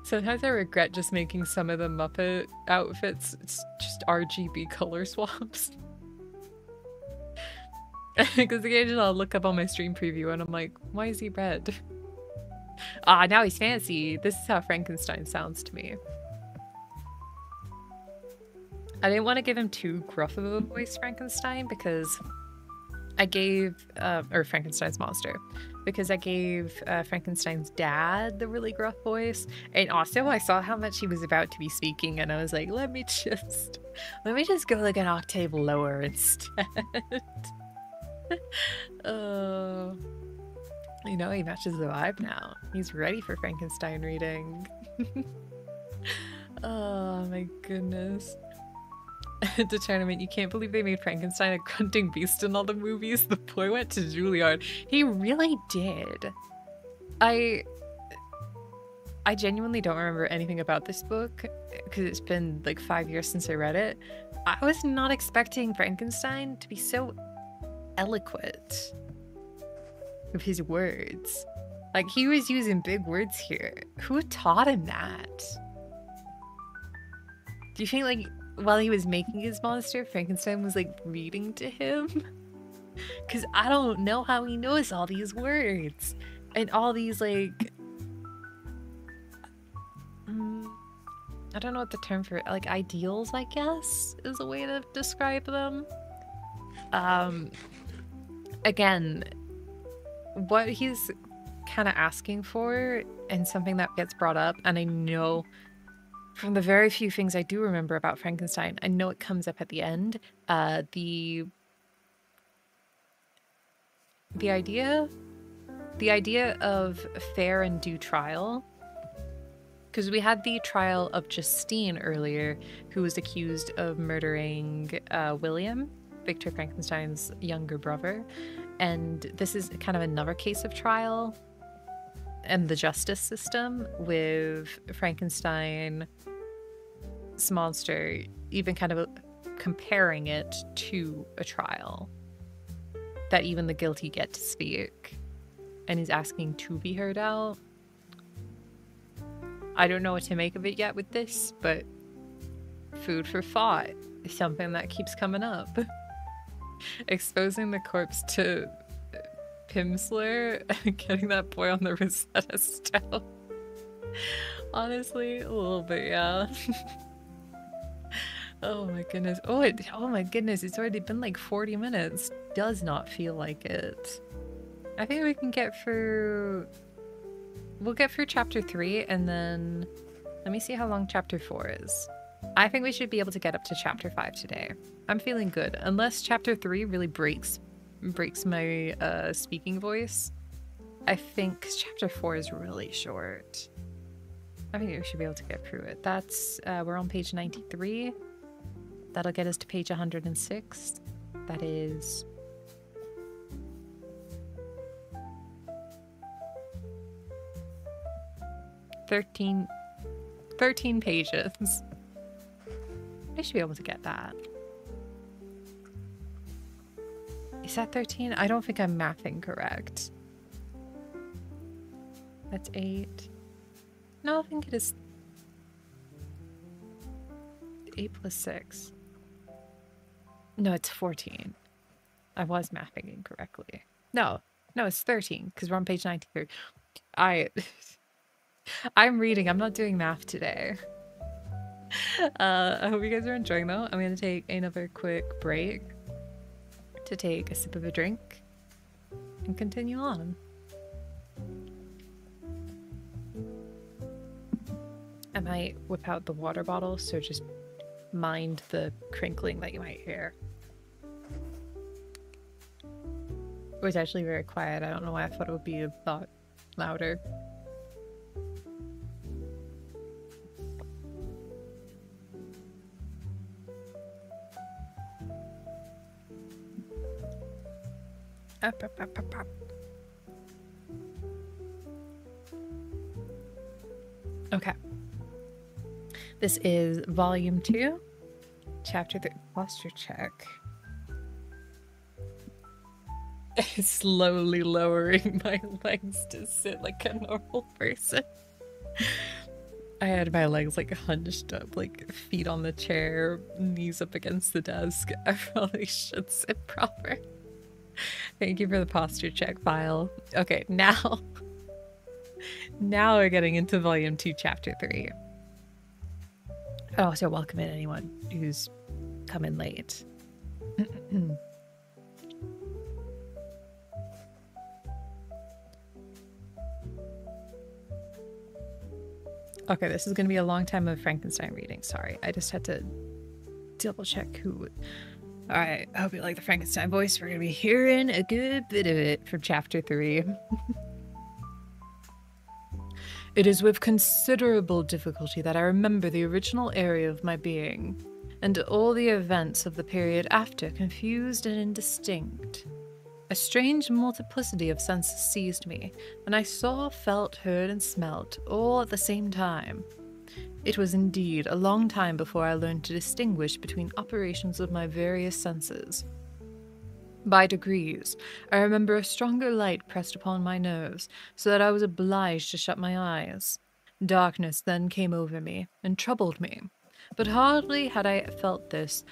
Sometimes I regret just making some of the Muppet outfits. It's just RGB color swaps. Because occasionally I'll look up on my stream preview and I'm like, why is he red? Ah, now he's fancy. This is how Frankenstein sounds to me. I didn't want to give him too gruff of a voice, Frankenstein, because I gave, or Frankenstein's monster, because I gave Frankenstein's dad the really gruff voice. And also I saw how much he was about to be speaking and I was like, let me just go like an octave lower instead. You know, he matches the vibe now. He's ready for Frankenstein reading. Oh my goodness. The tournament, you can't believe they made Frankenstein a grunting beast in all the movies. The boy went to Juilliard. He really did. I genuinely don't remember anything about this book because it's been like 5 years since I read it. I was not expecting Frankenstein to be so eloquent with his words. Like, he was using big words here. Who taught him that? Do you think, like, while he was making his monster, Frankenstein was, like, reading to him? Because I don't know how he knows all these words. And all these, like... I don't know what the term for it, like, ideals, I guess, is a way to describe them. Again, what he's kind of asking for, and something that gets brought up, and I know from the very few things I do remember about Frankenstein, I know it comes up at the end, the idea of fair and due trial. Because we had the trial of Justine earlier, who was accused of murdering William, Victor Frankenstein's younger brother. And this is kind of another case of trial and the justice system with Frankenstein's monster, even kind of comparing it to a trial. That even the guilty get to speak. And he's asking to be heard out. I don't know what to make of it yet with this, but food for thought is something that keeps coming up. Exposing the corpse to Pimsleur and getting that boy on the Rosetta Stone. Honestly, a little bit, yeah. Oh my goodness. Oh my goodness, it's already been like 40 minutes. Does not feel like it. I think we can get through... We'll get through chapter 3 and then let me see how long chapter 4 is. I think we should be able to get up to chapter 5 today. I'm feeling good. Unless chapter 3 really breaks my speaking voice. I think chapter 4 is really short. I think we should be able to get through it. That's, we're on page 93. That'll get us to page 106. That is... 13 pages. I should be able to get that. Is that 13? I don't think I'm mathing correct. That's 8. No, I think it is 8 plus 6. No, it's 14. I was mathing incorrectly. No, it's 13 because we're on page 93. I'm reading. I'm not doing math today. I hope you guys are enjoying though. I'm going to take another quick break to take a sip of a drink and continue on. I might whip out the water bottle, so just mind the crinkling that you might hear. It was actually very quiet. I don't know why I thought it would be a lot louder. Up, up, up, up, up. Okay. This is volume 2, chapter 3. Posture check. Slowly lowering my legs to sit like a normal person. I had my legs like hunched up, like feet on the chair, knees up against the desk. I probably should sit proper. Thank you for the posture check file. Okay, now we're getting into volume 2, chapter 3. Oh, so welcome in anyone who's come in late. Okay, this is going to be a long time of Frankenstein reading. Sorry, I just had to double check who... Alright, I hope you like the Frankenstein voice. We're going to be hearing a good bit of it from chapter 3. It is with considerable difficulty that I remember the original area of my being, and all the events of the period after confused and indistinct. A strange multiplicity of senses seized me, and I saw, felt, heard, and smelt all at the same time. It was indeed a long time before I learned to distinguish between operations of my various senses. By degrees, I remember a stronger light pressed upon my nerves, so that I was obliged to shut my eyes. Darkness then came over me, and troubled me, but hardly had I felt this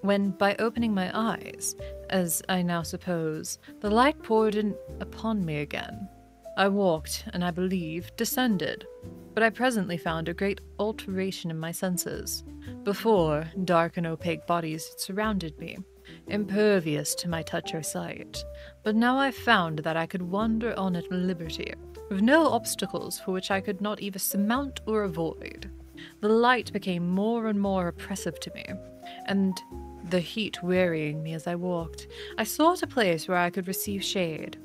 when, by opening my eyes, as I now suppose, the light poured in upon me again. I walked, and I believe, descended, but I presently found a great alteration in my senses. Before, dark and opaque bodies had surrounded me, impervious to my touch or sight, but now I found that I could wander on at liberty, with no obstacles for which I could not either surmount or avoid. The light became more and more oppressive to me, and the heat wearying me as I walked, I sought a place where I could receive shade.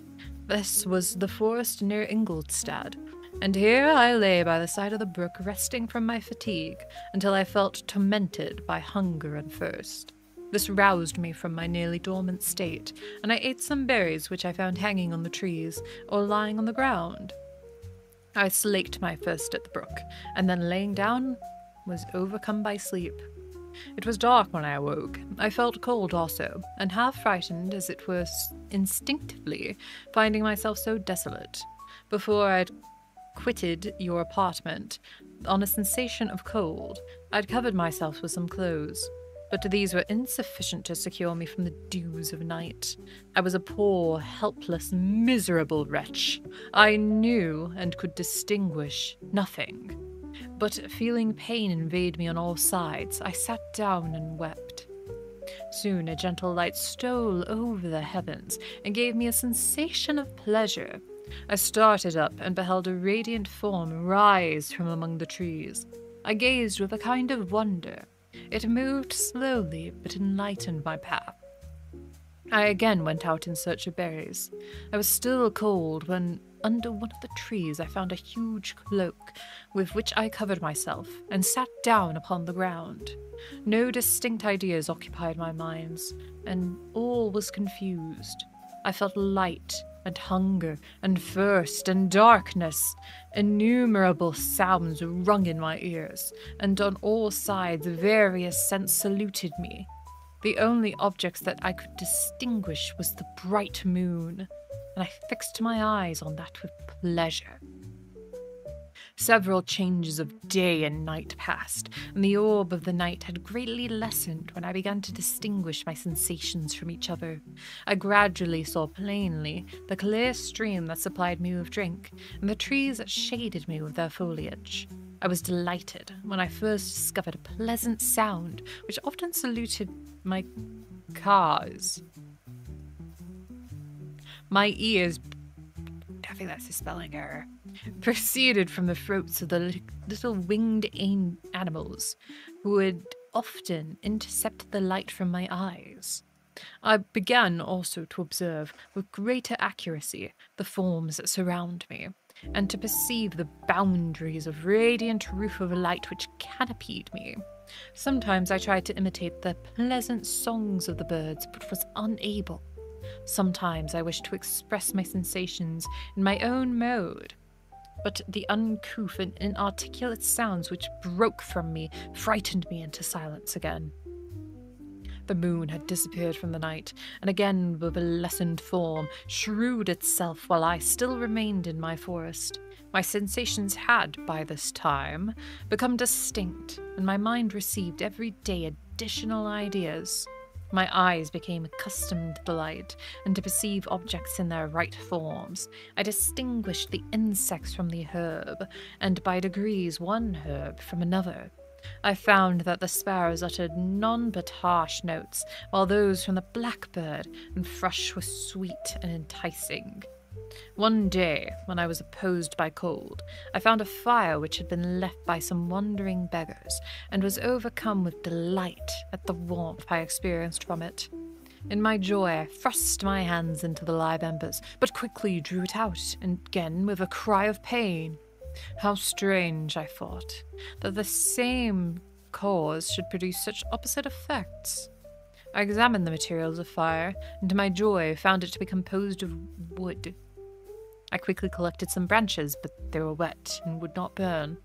This was the forest near Ingolstadt, and here I lay by the side of the brook, resting from my fatigue, until I felt tormented by hunger and thirst. This roused me from my nearly dormant state, and I ate some berries which I found hanging on the trees, or lying on the ground. I slaked my thirst at the brook, and then laying down, was overcome by sleep. It was dark when I awoke. I felt cold also, and half frightened, as it were instinctively, finding myself so desolate. Before I'd quitted your apartment, on a sensation of cold, I'd covered myself with some clothes, but these were insufficient to secure me from the dews of night. I was a poor, helpless, miserable wretch. I knew and could distinguish nothing. But feeling pain invade me on all sides, I sat down and wept. Soon a gentle light stole over the heavens and gave me a sensation of pleasure. I started up and beheld a radiant form rise from among the trees. I gazed with a kind of wonder. It moved slowly, but enlightened my path. I again went out in search of berries. I was still cold when, under one of the trees, I found a huge cloak, with which I covered myself, and sat down upon the ground. No distinct ideas occupied my minds, and all was confused. I felt light, and hunger, and thirst, and darkness. Innumerable sounds rung in my ears, and on all sides various scents saluted me. The only objects that I could distinguish was the bright moon, and I fixed my eyes on that with pleasure. Several changes of day and night passed, and the orb of the night had greatly lessened when I began to distinguish my sensations from each other. I gradually saw plainly the clear stream that supplied me with drink, and the trees that shaded me with their foliage. I was delighted when I first discovered a pleasant sound which often saluted my cars. My ears think that's a spelling error, proceeded from the throats of the little winged animals who would often intercept the light from my eyes. I began also to observe with greater accuracy the forms that surround me, and to perceive the boundaries of radiant roof of light which canopied me. Sometimes I tried to imitate the pleasant songs of the birds, but was unable. Sometimes I wished to express my sensations in my own mode, but the uncouth and inarticulate sounds which broke from me frightened me into silence again. The moon had disappeared from the night, and again with a lessened form shrewd itself while I still remained in my forest. My sensations had, by this time, become distinct, and my mind received every day additional ideas. My eyes became accustomed to the light, and to perceive objects in their right forms. I distinguished the insects from the herb, and by degrees one herb from another. I found that the sparrows uttered none but harsh notes, while those from the blackbird and thrush were sweet and enticing. One day, when I was opposed by cold, I found a fire which had been left by some wandering beggars, and was overcome with delight at the warmth I experienced from it. In my joy, I thrust my hands into the live embers, but quickly drew it out, and again with a cry of pain. How strange, I thought, that the same cause should produce such opposite effects. I examined the materials of fire, and to my joy found it to be composed of wood. I quickly collected some branches, but they were wet and would not burn.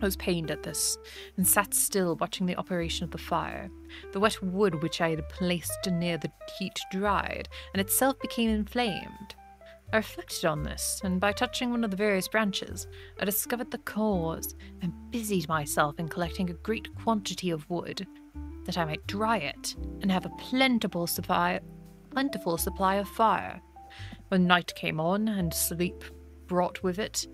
I was pained at this, and sat still watching the operation of the fire. The wet wood which I had placed near the heat dried, and itself became inflamed. I reflected on this, and by touching one of the various branches, I discovered the cause, and busied myself in collecting a great quantity of wood, that I might dry it, and have a plentiful supply of fire. When night came on, and sleep brought with it,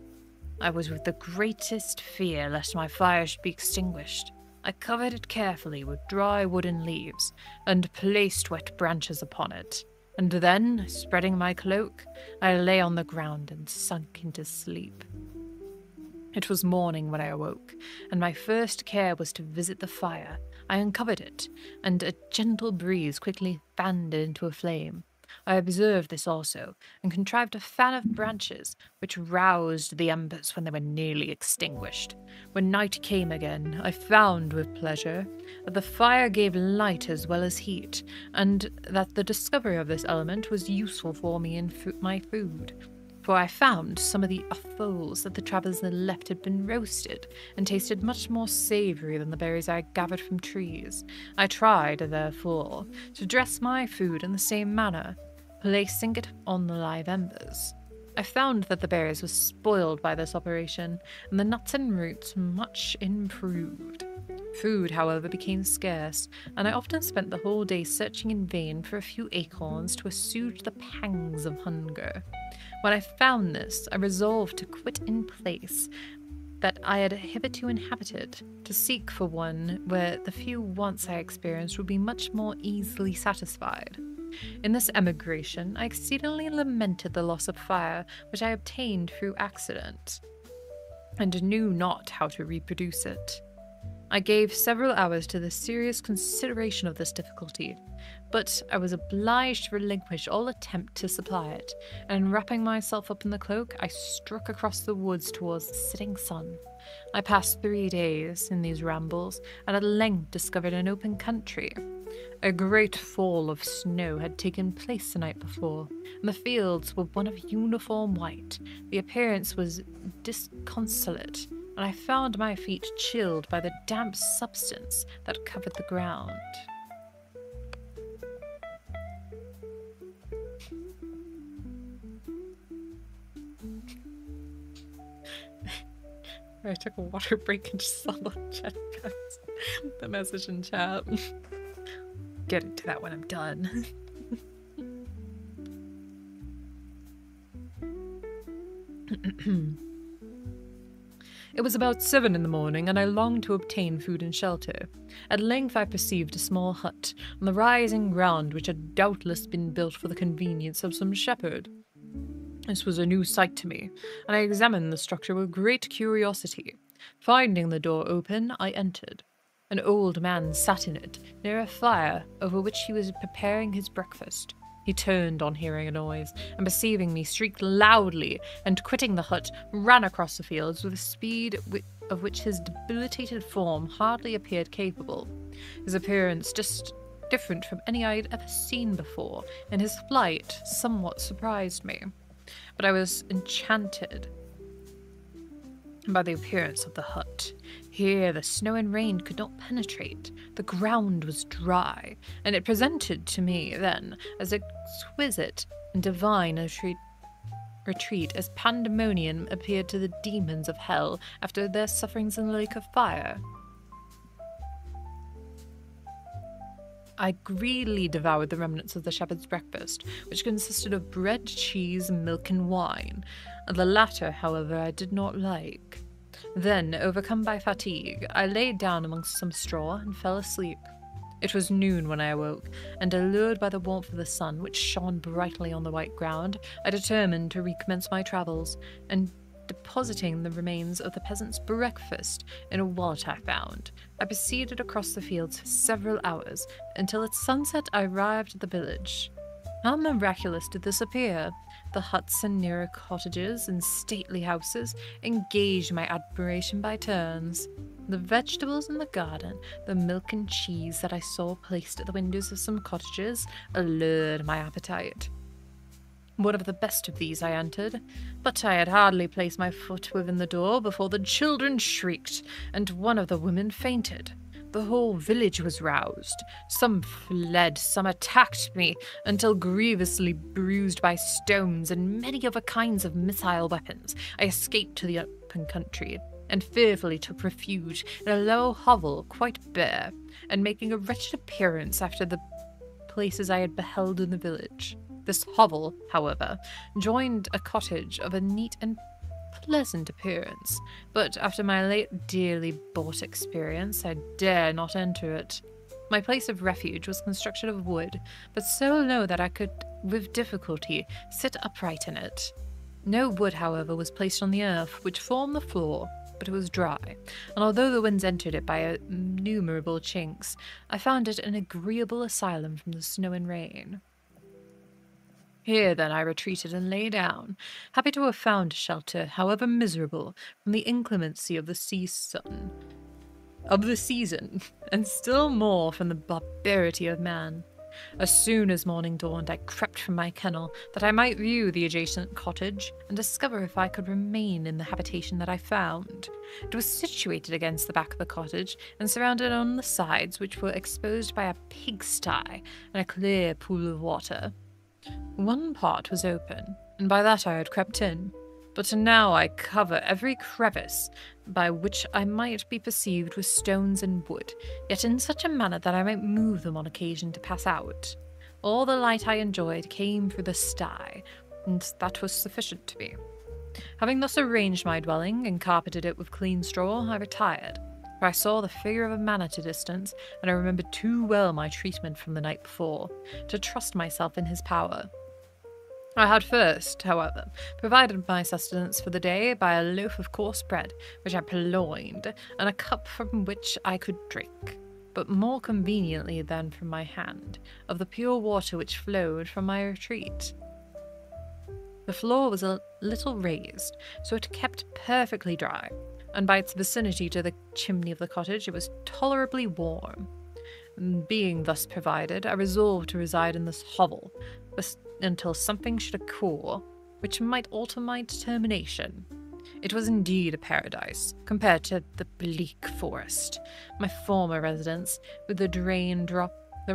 I was with the greatest fear lest my fire should be extinguished. I covered it carefully with dry wooden leaves, and placed wet branches upon it. And then, spreading my cloak, I lay on the ground and sunk into sleep. It was morning when I awoke, and my first care was to visit the fire. I uncovered it, and a gentle breeze quickly fanned it into a flame. I observed this also, and contrived a fan of branches, which roused the embers when they were nearly extinguished. When night came again, I found with pleasure that the fire gave light as well as heat, and that the discovery of this element was useful for me in my food. For I found some of the offals that the travellers had left had been roasted, and tasted much more savoury than the berries I had gathered from trees. I tried, therefore, to dress my food in the same manner, placing it on the live embers. I found that the berries were spoiled by this operation, and the nuts and roots much improved. Food, however, became scarce, and I often spent the whole day searching in vain for a few acorns to assuage the pangs of hunger. When I found this, I resolved to quit in place that I had hitherto inhabited, to seek for one where the few wants I experienced would be much more easily satisfied. In this emigration, I exceedingly lamented the loss of fire which I obtained through accident, and knew not how to reproduce it. I gave several hours to the serious consideration of this difficulty, but I was obliged to relinquish all attempt to supply it, and wrapping myself up in the cloak, I struck across the woods towards the setting sun. I passed 3 days in these rambles, and at length discovered an open country. A great fall of snow had taken place the night before, and the fields were one of uniform white. The appearance was disconsolate, and I found my feet chilled by the damp substance that covered the ground. I took a water break and just saw the message in chat. Get into that when I'm done. It was about 7 in the morning, and I longed to obtain food and shelter. At length I perceived a small hut on the rising ground which had doubtless been built for the convenience of some shepherd. This was a new sight to me, and I examined the structure with great curiosity. Finding the door open, I entered. An old man sat in it, near a fire over which he was preparing his breakfast. He turned on hearing a noise, and perceiving me, shrieked loudly, and quitting the hut, ran across the fields with a speed of which his debilitated form hardly appeared capable. His appearance just different from any I had ever seen before, and his flight somewhat surprised me. But I was enchanted by the appearance of the hut. Here the snow and rain could not penetrate, the ground was dry, and it presented to me then as exquisite and divine a retreat as pandemonium appeared to the demons of hell after their sufferings in the lake of fire. I greedily devoured the remnants of the shepherd's breakfast, which consisted of bread, cheese, milk, and wine. The latter, however, I did not like. Then, overcome by fatigue, I laid down amongst some straw and fell asleep. It was noon when I awoke, and allured by the warmth of the sun, which shone brightly on the white ground, I determined to recommence my travels, and depositing the remains of the peasant's breakfast in a wallet I found, I proceeded across the fields for several hours, until at sunset I arrived at the village. How miraculous did this appear! The huts and nearer cottages and stately houses engaged my admiration by turns. The vegetables in the garden, the milk and cheese that I saw placed at the windows of some cottages, allured my appetite. One of the best of these I entered, but I had hardly placed my foot within the door before the children shrieked, and one of the women fainted. The whole village was roused. Some fled, some attacked me, until grievously bruised by stones and many other kinds of missile weapons, I escaped to the open country, and fearfully took refuge in a low hovel quite bare, and making a wretched appearance after the places I had beheld in the village. This hovel, however, joined a cottage of a neat and pleasant appearance, but after my late dearly bought experience, I dare not enter it. My place of refuge was constructed of wood, but so low that I could, with difficulty, sit upright in it. No wood, however, was placed on the earth, which formed the floor, but it was dry, and although the winds entered it by innumerable chinks, I found it an agreeable asylum from the snow and rain. Here, then, I retreated and lay down, happy to have found shelter, however miserable, from the inclemency of the season, and still more from the barbarity of man. As soon as morning dawned, I crept from my kennel, that I might view the adjacent cottage, and discover if I could remain in the habitation that I found. It was situated against the back of the cottage, and surrounded on the sides, which were exposed by a pigsty and a clear pool of water. One part was open, and by that I had crept in, but now I cover every crevice by which I might be perceived with stones and wood, yet in such a manner that I might move them on occasion to pass out. All the light I enjoyed came through the sty, and that was sufficient to me. Having thus arranged my dwelling and carpeted it with clean straw, I retired. For I saw the figure of a man at a distance, and I remembered too well my treatment from the night before, to trust myself in his power. I had first, however, provided my sustenance for the day by a loaf of coarse bread, which I purloined, and a cup from which I could drink, but more conveniently than from my hand, of the pure water which flowed from my retreat. The floor was a little raised, so it kept perfectly dry, and by its vicinity to the chimney of the cottage it was tolerably warm. Being thus provided, I resolved to reside in this hovel until something should occur which might alter my determination. It was indeed a paradise, compared to the bleak forest, my former residence, with the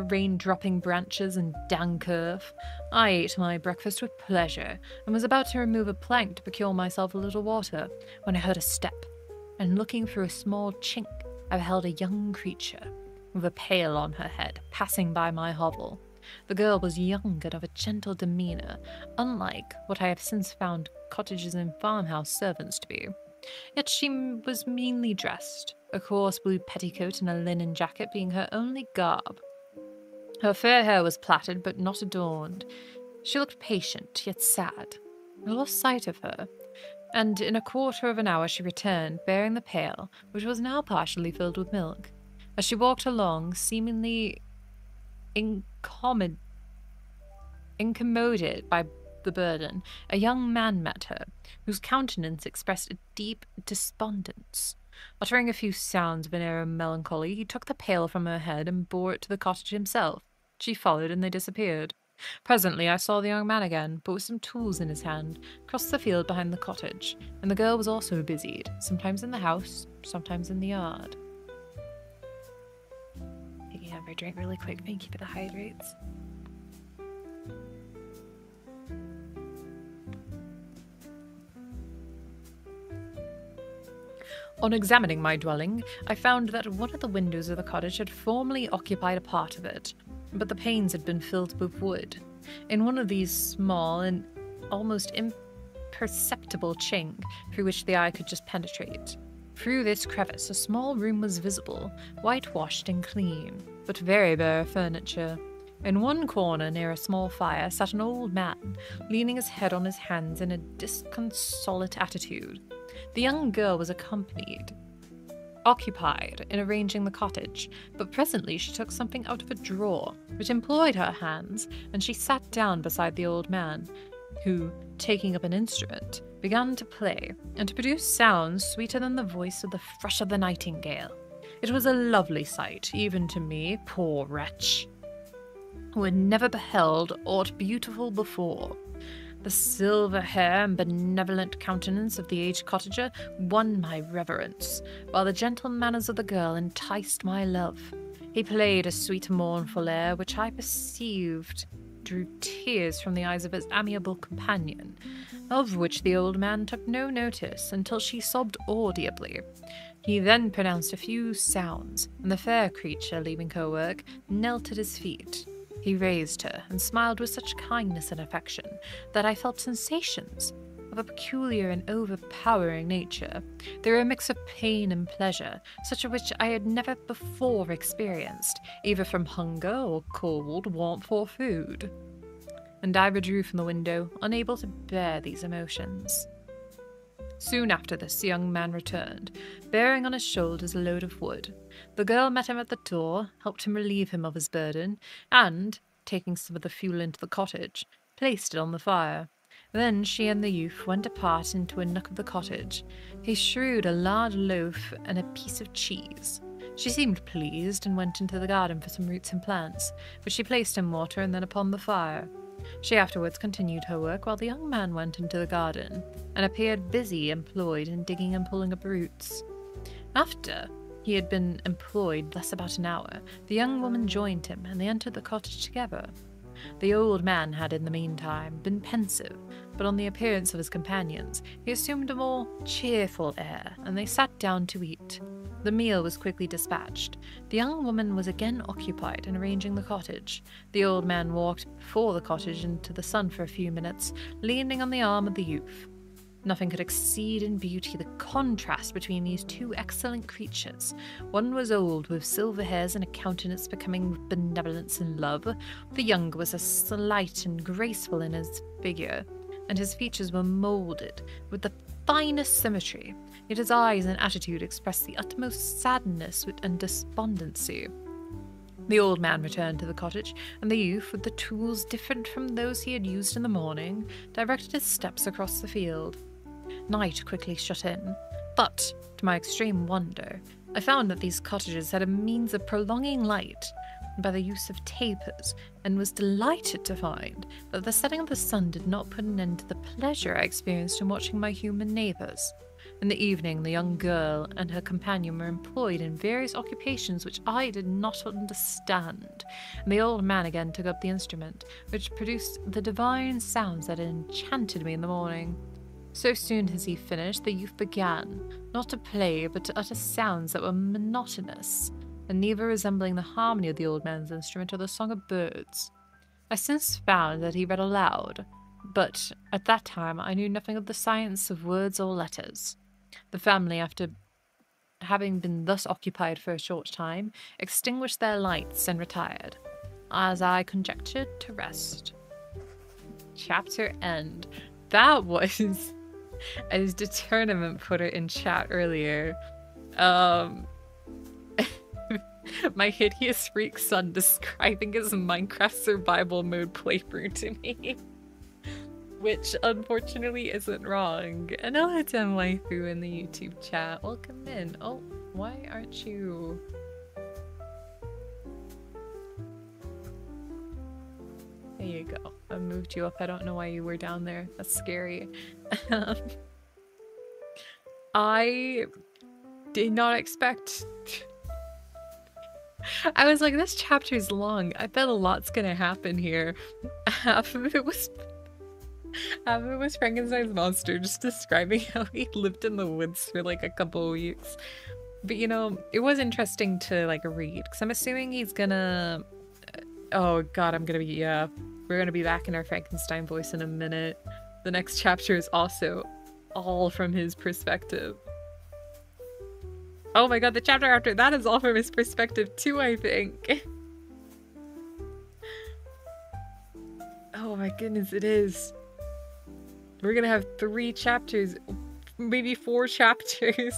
rain-dropping branches and dank earth. I ate my breakfast with pleasure, and was about to remove a plank to procure myself a little water, when I heard a step, and looking through a small chink, I beheld a young creature, with a pail on her head, passing by my hovel. The girl was young and of a gentle demeanour, unlike what I have since found cottages and farmhouse servants to be. Yet she was meanly dressed, a coarse blue petticoat and a linen jacket being her only garb. Her fair hair was plaited but not adorned. She looked patient, yet sad. I lost sight of her, and in a quarter of an hour she returned, bearing the pail, which was now partially filled with milk. As she walked along, seemingly incommoded by the burden, a young man met her, whose countenance expressed a deep despondence. Uttering a few sounds of an air of melancholy, he took the pail from her head and bore it to the cottage himself. She followed, and they disappeared. Presently I saw the young man again, but with some tools in his hand, cross the field behind the cottage, and the girl was also busied, sometimes in the house, sometimes in the yard. Taking out my drink really quick, thank you for the hydrates. On examining my dwelling, I found that one of the windows of the cottage had formerly occupied a part of it, but the panes had been filled with wood. In one of these small and almost imperceptible chink through which the eye could just penetrate. Through this crevice a small room was visible, whitewashed and clean, but very bare of furniture. In one corner near a small fire sat an old man, leaning his head on his hands in a disconsolate attitude. The young girl was occupied in arranging the cottage, but presently she took something out of a drawer, which employed her hands, and she sat down beside the old man, who, taking up an instrument, began to play, and to produce sounds sweeter than the voice of the thrush of the nightingale. It was a lovely sight, even to me, poor wretch, who had never beheld aught beautiful before. The silver hair and benevolent countenance of the aged cottager won my reverence, while the gentle manners of the girl enticed my love. He played a sweet mournful air, which I perceived drew tears from the eyes of his amiable companion, of which the old man took no notice until she sobbed audibly. He then pronounced a few sounds, and the fair creature, leaving her work, knelt at his feet. He raised her and smiled with such kindness and affection that I felt sensations of a peculiar and overpowering nature. They were a mix of pain and pleasure, such as which I had never before experienced, either from hunger or cold, warmth or food. And I withdrew from the window, unable to bear these emotions. Soon after this, the young man returned, bearing on his shoulders a load of wood. The girl met him at the door, helped him relieve him of his burden, and, taking some of the fuel into the cottage, placed it on the fire. Then she and the youth went apart into a nook of the cottage. He strewed a large loaf and a piece of cheese. She seemed pleased, and went into the garden for some roots and plants, which she placed in water and then upon the fire. She afterwards continued her work, while the young man went into the garden, and appeared busy employed in digging and pulling up roots. After he had been employed thus about an hour, the young woman joined him, and they entered the cottage together. The old man had in the meantime been pensive, but on the appearance of his companions he assumed a more cheerful air, and they sat down to eat. The meal was quickly dispatched. The young woman was again occupied in arranging the cottage. The old man walked before the cottage into the sun for a few minutes, leaning on the arm of the youth. Nothing could exceed in beauty the contrast between these two excellent creatures. One was old, with silver hairs and a countenance becoming with benevolence and love. The younger was as slight and graceful in his figure, and his features were moulded with the finest symmetry, yet his eyes and attitude expressed the utmost sadness and despondency. The old man returned to the cottage, and the youth, with the tools different from those he had used in the morning, directed his steps across the field. Night quickly shut in, but, to my extreme wonder, I found that these cottages had a means of prolonging light by the use of tapers, and was delighted to find that the setting of the sun did not put an end to the pleasure I experienced in watching my human neighbours. In the evening, the young girl and her companion were employed in various occupations which I did not understand, and the old man again took up the instrument, which produced the divine sounds that had enchanted me in the morning. So soon as he finished, the youth began, not to play, but to utter sounds that were monotonous, and neither resembling the harmony of the old man's instrument or the song of birds. I since found that he read aloud, but at that time I knew nothing of the science of words or letters. The family, after having been thus occupied for a short time, extinguished their lights and retired, as I conjectured, to rest. Chapter end. that was, as Determinant put it in chat earlier, my hideous freak son describing his Minecraft survival mode playthrough to me. Which unfortunately isn't wrong. And hello to Waifu in the YouTube chat. Welcome in. Oh, why aren't you? There you go. I moved you up. I don't know why you were down there. That's scary. I did not expect... I was like, this chapter's long. I bet a lot's gonna happen here. Half of it was Frankenstein's monster just describing how he lived in the woods for like a couple of weeks. But you know, it was interesting to like read because I'm assuming he's gonna... Oh god, we're gonna be back in our Frankenstein voice in a minute. The next chapter is also all from his perspective. Oh my god, the chapter after that is all from his perspective too, I think. Oh my goodness, it is. We're gonna have 3 chapters, maybe 4 chapters.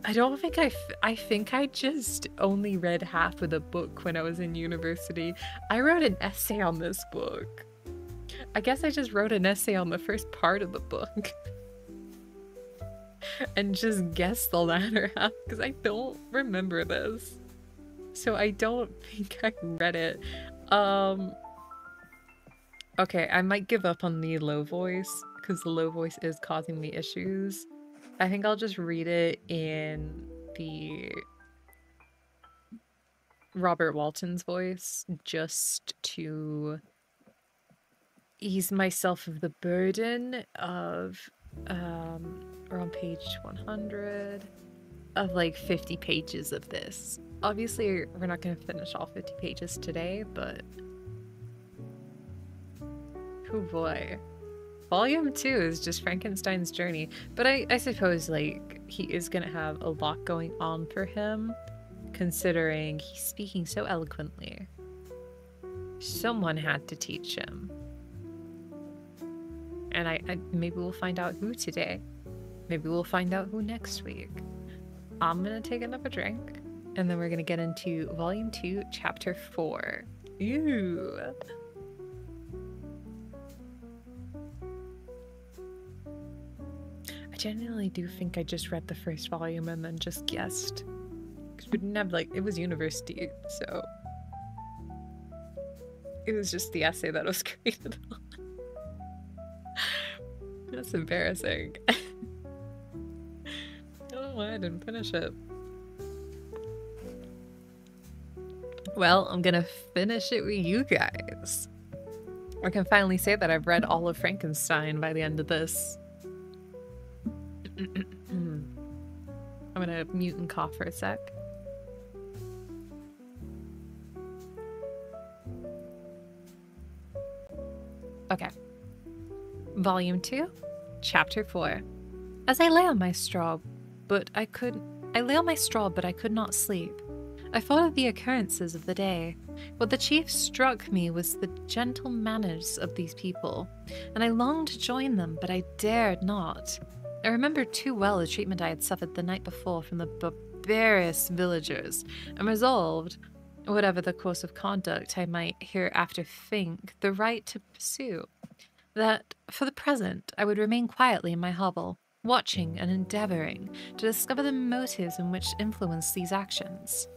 I think I just only read half of the book when I was in university. I wrote an essay on this book. I guess I just wrote an essay on the first part of the book. And just guessed the latter half because I don't remember this. So I don't think I read it. Okay, I might give up on the low voice because the low voice is causing me issues. I think I'll just read it in the Robert Walton's voice just to ease myself of the burden of we're on page 100 of like 50 pages of this. Obviously we're not going to finish all 50 pages today, but oh boy. Volume 2 is just Frankenstein's journey, but I suppose like he is gonna have a lot going on for him considering he's speaking so eloquently. Someone had to teach him. And I maybe we'll find out who today. Maybe we'll find out who next week. I'm gonna take another drink and then we're gonna get into volume 2, chapter 4. Ew. I genuinely do think I just read the first volume and then just guessed. Because we didn't have, like, it was university, so... It was just the essay that was created on. That's embarrassing. I don't know why I didn't finish it. Well, I'm gonna finish it with you guys. I can finally say that I've read all of Frankenstein by the end of this. I'm gonna mute and cough for a sec. Okay. Volume 2, Chapter 4. As I lay on my straw, but I could not sleep. I thought of the occurrences of the day. What the chief struck me was the gentle manners of these people, and I longed to join them, but I dared not. I remembered too well the treatment I had suffered the night before from the barbarous villagers, and resolved, whatever the course of conduct I might hereafter think the right to pursue, that for the present I would remain quietly in my hovel, watching and endeavouring to discover the motives in which influenced these actions.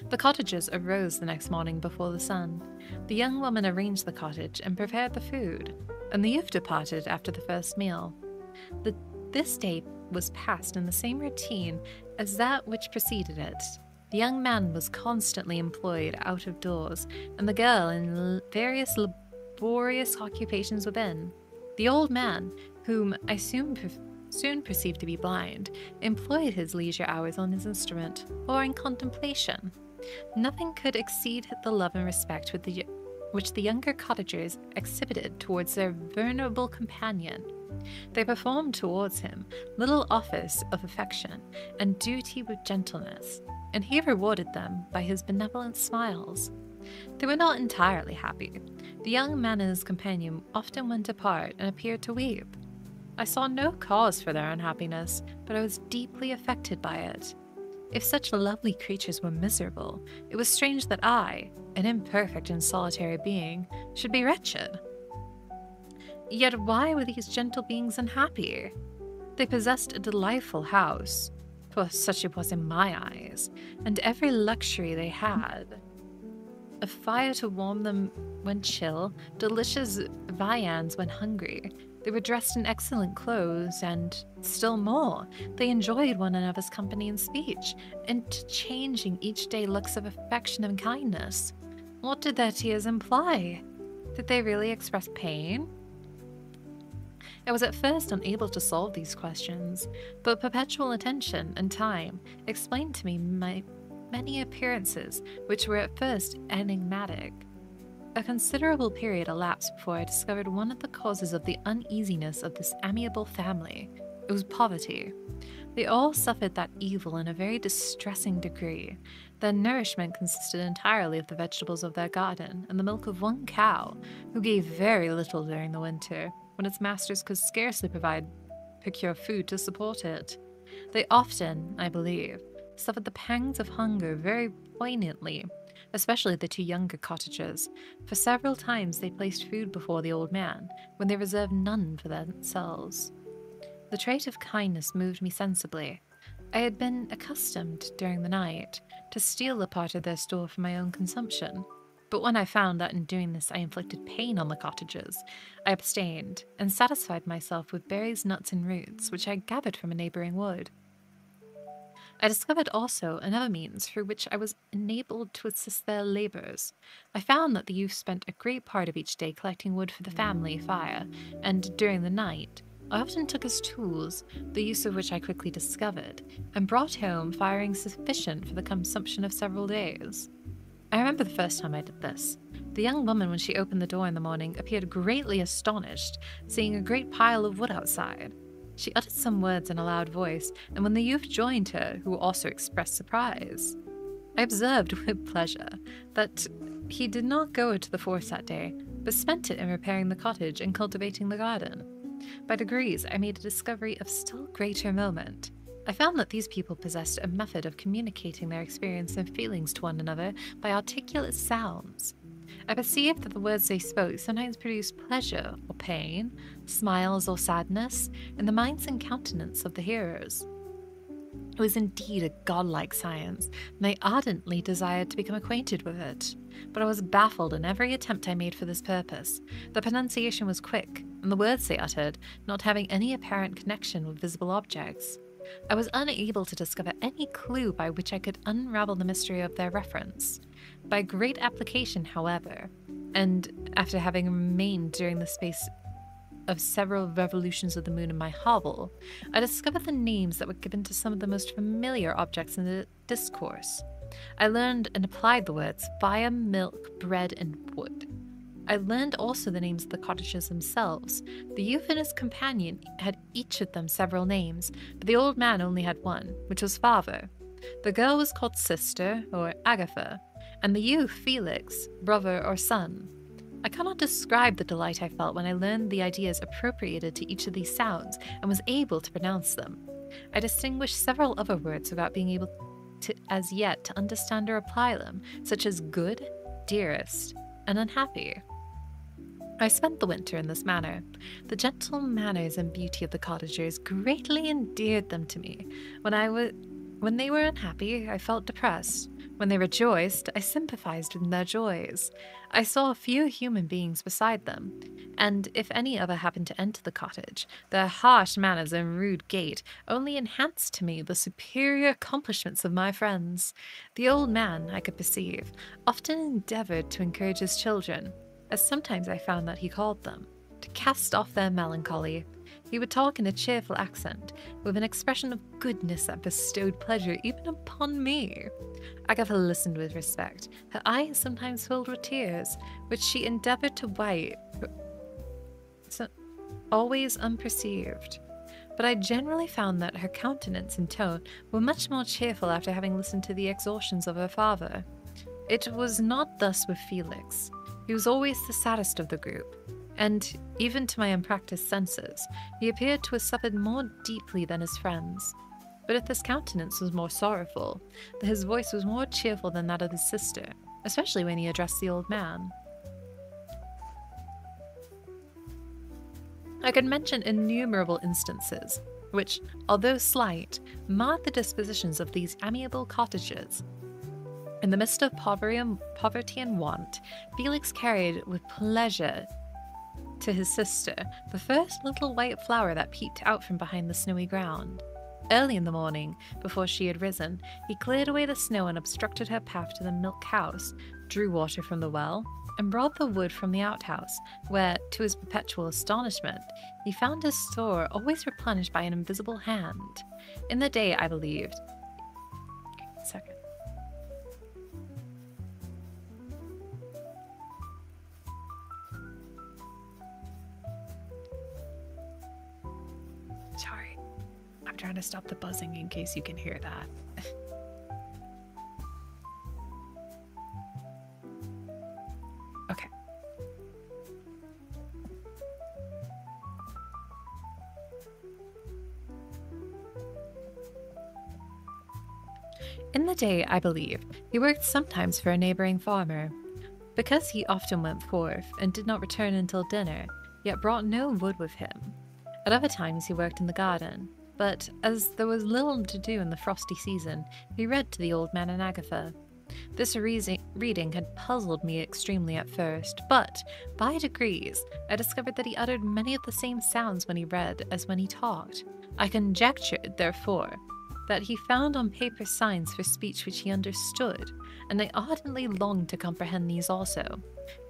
The cottagers arose the next morning before the sun. The young woman arranged the cottage and prepared the food, and the youth departed after the first meal. This day was passed in the same routine as that which preceded it. The young man was constantly employed out of doors, and the girl in various laborious occupations within. The old man, whom I soon perceived to be blind, employed his leisure hours on his instrument, or in contemplation. Nothing could exceed the love and respect which the younger cottagers exhibited towards their venerable companion. They performed towards him little office of affection and duty with gentleness, and he rewarded them by his benevolent smiles. They were not entirely happy. The young man and his companion often went apart and appeared to weep. I saw no cause for their unhappiness, but I was deeply affected by it. If such lovely creatures were miserable, it was strange that I, an imperfect and solitary being, should be wretched. Yet why were these gentle beings unhappy? They possessed a delightful house, for such it was in my eyes, and every luxury they had. A fire to warm them when chill, delicious viands when hungry. They were dressed in excellent clothes, and, still more, they enjoyed one another's company and speech, interchanging each day looks of affection and kindness. What did their tears imply? Did they really express pain? I was at first unable to solve these questions, but perpetual attention and time explained to me my many appearances which were at first enigmatic. A considerable period elapsed before I discovered one of the causes of the uneasiness of this amiable family. It was poverty. They all suffered that evil in a very distressing degree. Their nourishment consisted entirely of the vegetables of their garden and the milk of one cow, who gave very little during the winter, when its masters could scarcely procure food to support it. They often, I believe, suffered the pangs of hunger very poignantly, especially the two younger cottagers, for several times they placed food before the old man, when they reserved none for themselves. The trait of kindness moved me sensibly. I had been accustomed, during the night, to steal a part of their store for my own consumption, but when I found that in doing this I inflicted pain on the cottagers, I abstained, and satisfied myself with berries, nuts, and roots, which I gathered from a neighbouring wood. I discovered also another means through which I was enabled to assist their labours. I found that the youth spent a great part of each day collecting wood for the family fire, and during the night, I often took as tools, the use of which I quickly discovered, and brought home firing sufficient for the consumption of several days. I remember the first time I did this. The young woman, when she opened the door in the morning, appeared greatly astonished, seeing a great pile of wood outside. She uttered some words in a loud voice, and when the youth joined her, who also expressed surprise, I observed with pleasure that he did not go to the forest that day, but spent it in repairing the cottage and cultivating the garden. By degrees, I made a discovery of still greater moment. I found that these people possessed a method of communicating their experience and feelings to one another by articulate sounds. I perceived that the words they spoke sometimes produced pleasure or pain, smiles or sadness, in the minds and countenance of the hearers. It was indeed a godlike science, and I ardently desired to become acquainted with it. But I was baffled in every attempt I made for this purpose. The pronunciation was quick, and the words they uttered not having any apparent connection with visible objects. I was unable to discover any clue by which I could unravel the mystery of their reference. By great application, however, and after having remained during the space of several revolutions of the moon in my hovel, I discovered the names that were given to some of the most familiar objects in the discourse. I learned and applied the words fire, milk, bread, and wood. I learned also the names of the cottagers themselves. The youth and his companion had each of them several names, but the old man only had one, which was father. The girl was called sister, or Agatha, and the youth Felix, brother or son. I cannot describe the delight I felt when I learned the ideas appropriated to each of these sounds and was able to pronounce them. I distinguished several other words without being able to, as yet, to understand or apply them, such as good, dearest, and unhappy. I spent the winter in this manner. The gentle manners and beauty of the cottagers greatly endeared them to me. When they were unhappy, I felt depressed. When they rejoiced, I sympathized in their joys. I saw few human beings beside them, and if any other happened to enter the cottage, their harsh manners and rude gait only enhanced to me the superior accomplishments of my friends. The old man, I could perceive, often endeavored to encourage his children, as sometimes I found that he called them, to cast off their melancholy. He would talk in a cheerful accent, with an expression of goodness that bestowed pleasure even upon me. Agatha listened with respect, her eyes sometimes filled with tears, which she endeavored to wipe, always unperceived. But I generally found that her countenance and tone were much more cheerful after having listened to the exhortations of her father. It was not thus with Felix. He was always the saddest of the group, and even to my unpracticed senses, he appeared to have suffered more deeply than his friends. But if his countenance was more sorrowful, his voice was more cheerful than that of his sister, especially when he addressed the old man. I could mention innumerable instances, which, although slight, marred the dispositions of these amiable cottagers. In the midst of poverty and want, Felix carried with pleasure to his sister the first little white flower that peeped out from behind the snowy ground. Early in the morning, before she had risen, he cleared away the snow and obstructed her path to the milk house, drew water from the well, and brought the wood from the outhouse, where, to his perpetual astonishment, he found his store always replenished by an invisible hand. In the day, I believed. Second. Sorry. I'm trying to stop the buzzing in case you can hear that. Okay. In the day, I believe, he worked sometimes for a neighboring farmer. Because he often went forth and did not return until dinner, yet brought no wood with him. At other times he worked in the garden, but as there was little to do in the frosty season, he read to the old man and Agatha. This reading had puzzled me extremely at first, but by degrees I discovered that he uttered many of the same sounds when he read as when he talked. I conjectured, therefore, that he found on paper signs for speech which he understood, and I ardently longed to comprehend these also.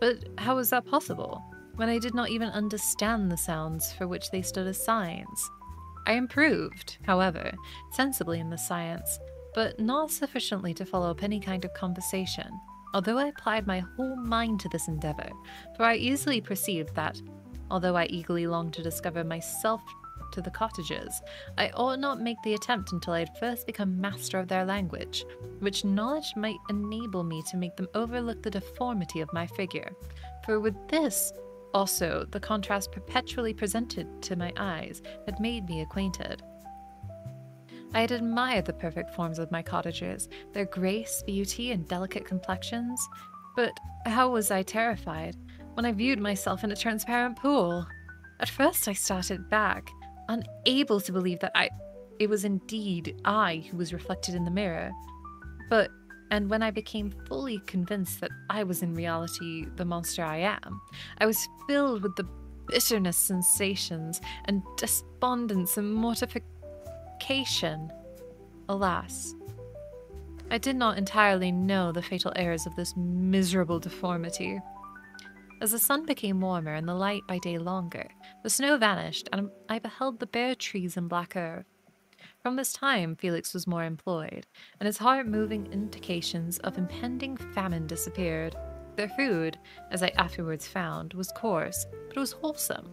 But how was that possible, when I did not even understand the sounds for which they stood as signs? I improved, however, sensibly in the science, but not sufficiently to follow up any kind of conversation, although I applied my whole mind to this endeavour, for I easily perceived that, although I eagerly longed to discover myself to the cottagers, I ought not make the attempt until I had first become master of their language, which knowledge might enable me to make them overlook the deformity of my figure, for with this also the contrast perpetually presented to my eyes had made me acquainted. I had admired the perfect forms of my cottagers, their grace, beauty, and delicate complexions, but how was I terrified when I viewed myself in a transparent pool? At first I started back, unable to believe that it was indeed I who was reflected in the mirror, and when I became fully convinced that I was in reality the monster I am, I was filled with the bitterest sensations and despondence and mortification. Alas, I did not entirely know the fatal errors of this miserable deformity. As the sun became warmer and the light by day longer, the snow vanished, and I beheld the bare trees and black earth. From this time, Felix was more employed, and his heart-moving indications of impending famine disappeared. Their food, as I afterwards found, was coarse, but it was wholesome,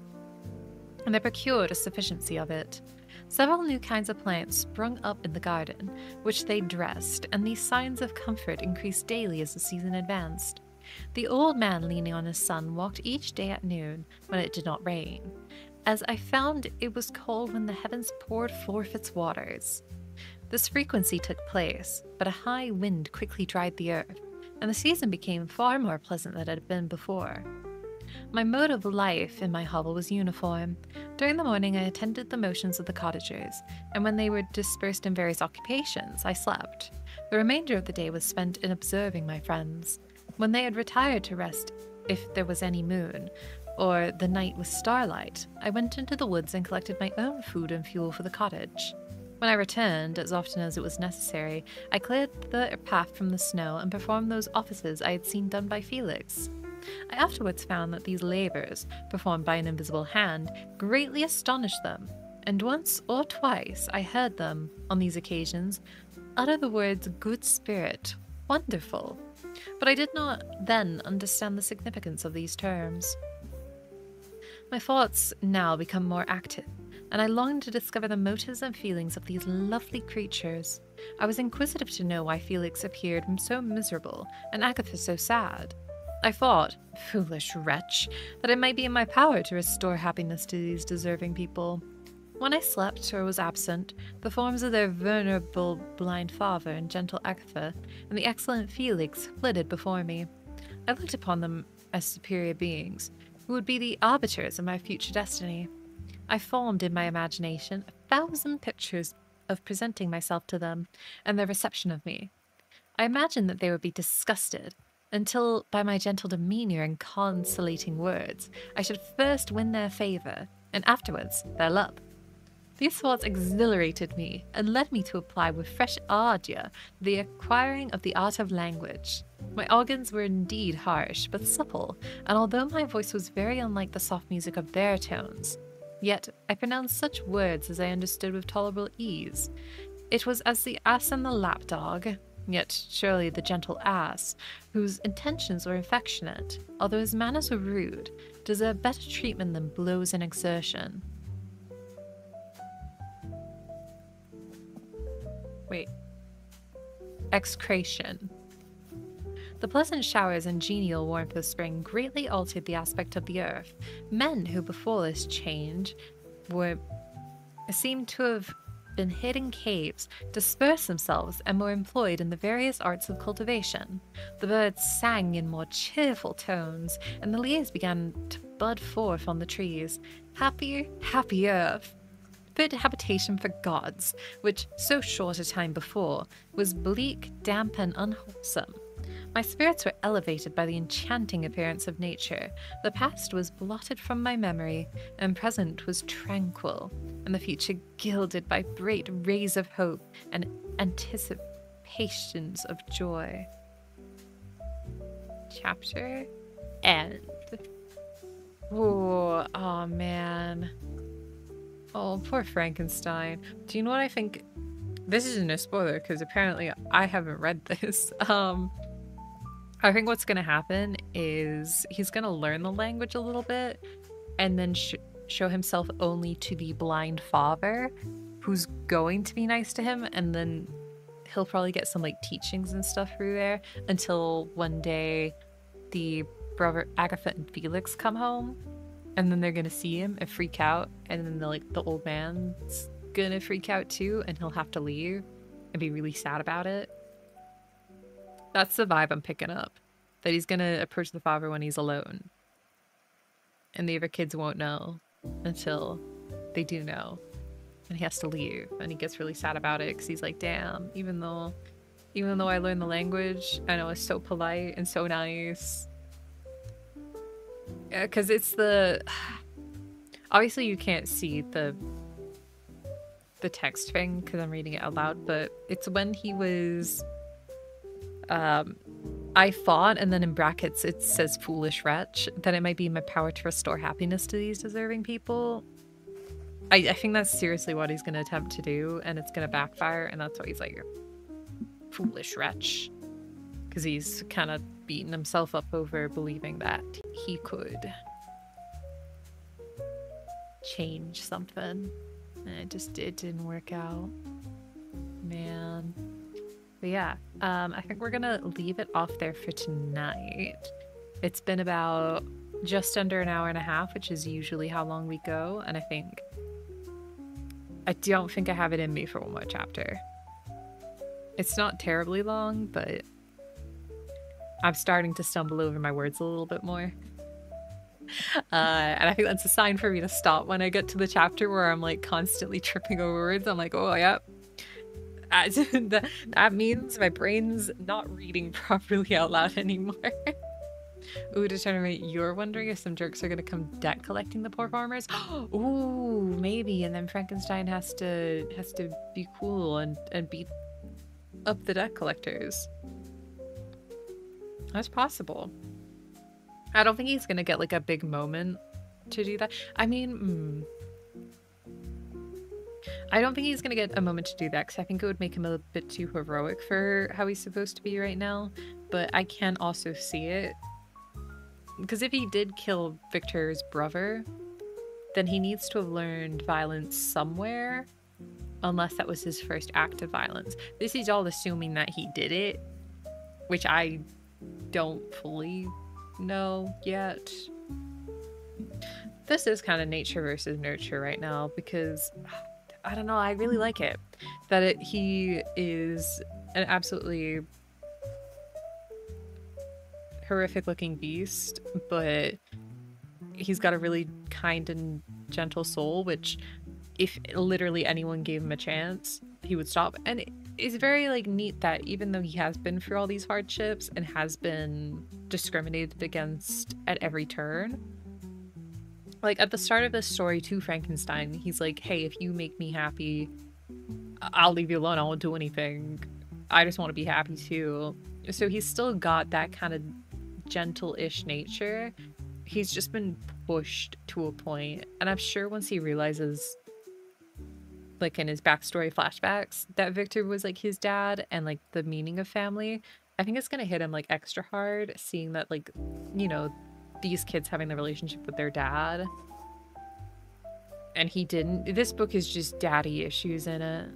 and they procured a sufficiency of it. Several new kinds of plants sprung up in the garden, which they dressed, and these signs of comfort increased daily as the season advanced. The old man, leaning on his son, walked each day at noon, when it did not rain, as I found it was cold when the heavens poured forth its waters. This frequency took place, but a high wind quickly dried the earth, and the season became far more pleasant than it had been before. My mode of life in my hovel was uniform. During the morning I attended the motions of the cottagers, and when they were dispersed in various occupations, I slept. The remainder of the day was spent in observing my friends. When they had retired to rest, if there was any moon, or the night was starlight, I went into the woods and collected my own food and fuel for the cottage. When I returned, as often as it was necessary, I cleared the path from the snow and performed those offices I had seen done by Felix. I afterwards found that these labours, performed by an invisible hand, greatly astonished them, and once or twice I heard them, on these occasions, utter the words "good spirit," "wonderful," but I did not then understand the significance of these terms. My thoughts now become more active, and I long to discover the motives and feelings of these lovely creatures. I was inquisitive to know why Felix appeared so miserable and Agatha so sad. I thought, foolish wretch, that it might be in my power to restore happiness to these deserving people. When I slept or was absent, the forms of their venerable blind father and gentle Agatha and the excellent Felix flitted before me. I looked upon them as superior beings, who would be the arbiters of my future destiny. I formed in my imagination 1,000 pictures of presenting myself to them and their reception of me. I imagined that they would be disgusted, until by my gentle demeanour and consolating words, I should first win their favour, and afterwards their love. These thoughts exhilarated me and led me to apply with fresh ardour the acquiring of the art of language. My organs were indeed harsh, but supple, and although my voice was very unlike the soft music of their tones, yet I pronounced such words as I understood with tolerable ease. It was as the ass and the lapdog, yet surely the gentle ass, whose intentions were affectionate, although his manners were rude, deserved better treatment than blows and exertion. Wait. Excretion. The pleasant showers and genial warmth of spring greatly altered the aspect of the earth. Men who before this change seemed to have been hid in caves, dispersed themselves, and were employed in the various arts of cultivation. The birds sang in more cheerful tones, and the leaves began to bud forth on the trees. Happier, happy earth! Fit habitation for gods, which, so short a time before, was bleak, damp, and unwholesome. My spirits were elevated by the enchanting appearance of nature. The past was blotted from my memory, and present was tranquil, and the future gilded by bright rays of hope and anticipations of joy. Chapter end. Oh man. Oh, poor Frankenstein. Do you know what I think? This isn't a spoiler because apparently I haven't read this. I think what's going to happen is he's going to learn the language a little bit and then show himself only to the blind father who's going to be nice to him, and then he'll probably get some like teachings and stuff through there until one day the brother Agatha and Felix come home. And then they're gonna see him and freak out, and then the old man's gonna freak out too, and he'll have to leave and be really sad about it. That's the vibe I'm picking up. That he's gonna approach the father when he's alone. And the other kids won't know until they do know. And he has to leave, and he gets really sad about it because he's like, damn, even though I learned the language, I know it's so polite and so nice. Because it's the... Obviously you can't see the text thing because I'm reading it out loud, but it's when he was... I thought, and then in brackets it says foolish wretch, that it might be my power to restore happiness to these deserving people. I think that's seriously what he's going to attempt to do, and it's going to backfire, and that's why he's like, foolish wretch. Because he's kind of beaten himself up over believing that he could change something. And it didn't work out. Man. But yeah, I think we're gonna leave it off there for tonight. It's been about just under an hour and a half, which is usually how long we go, and I don't think I have it in me for one more chapter. It's not terribly long, but I'm starting to stumble over my words a little bit more. And I think that's a sign for me to stop when I get to the chapter where I'm like constantly tripping over words. I'm like, oh, yep. That means my brain's not reading properly out loud anymore. Ooh, determinate, you're wondering if some jerks are going to come debt collecting the poor farmers? Ooh, maybe. And then Frankenstein has to be cool and beat up the debt collectors. That's possible. I don't think he's gonna get like a big moment to do that. I mean, I don't think he's gonna get a moment to do that because I think it would make him a bit too heroic for how he's supposed to be right now. But I can also see it. Because if he did kill Victor's brother, then he needs to have learned violence somewhere. unless that was his first act of violence. This is all assuming that he did it, which I don't fully know yet. This is kind of nature versus nurture right now, because I don't know, I really like it that he is an absolutely horrific looking beast, but he's got a really kind and gentle soul, which if literally anyone gave him a chance, he would stop. And it's very like neat that even though he has been through all these hardships and has been discriminated against at every turn, like at the start of this story to Frankenstein, he's like, hey, if you make me happy, I'll leave you alone. I won't do anything. I just want to be happy too. So he's still got that kind of gentle-ish nature. He's just been pushed to a point, and I'm sure once he realizes, like in his backstory flashbacks, that Victor was like his dad and like the meaning of family, I think it's gonna hit him like extra hard, seeing that, like, you know, these kids having the relationship with their dad and he didn't. This book is just daddy issues in it.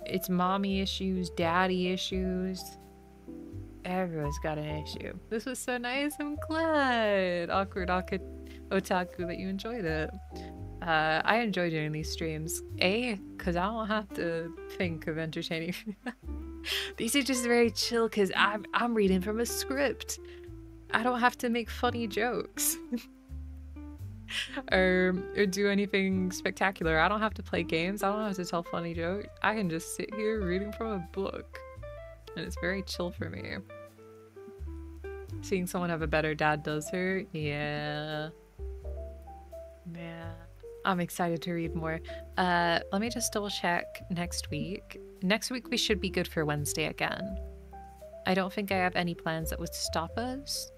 It's mommy issues, daddy issues. Everyone's got an issue. This was so nice. I'm glad. Awkward otaku that you enjoyed it. I enjoy doing these streams. Because I don't have to think of entertaining. These are just very chill because I'm reading from a script. I don't have to make funny jokes. or do anything spectacular. I don't have to play games. I don't have to tell funny jokes. I can just sit here reading from a book. And it's very chill for me. Seeing someone have a better dad does hurt. Yeah. Man. I'm excited to read more. Let me just double check next week. Next week we should be good for Wednesday again. I don't think I have any plans that would stop us.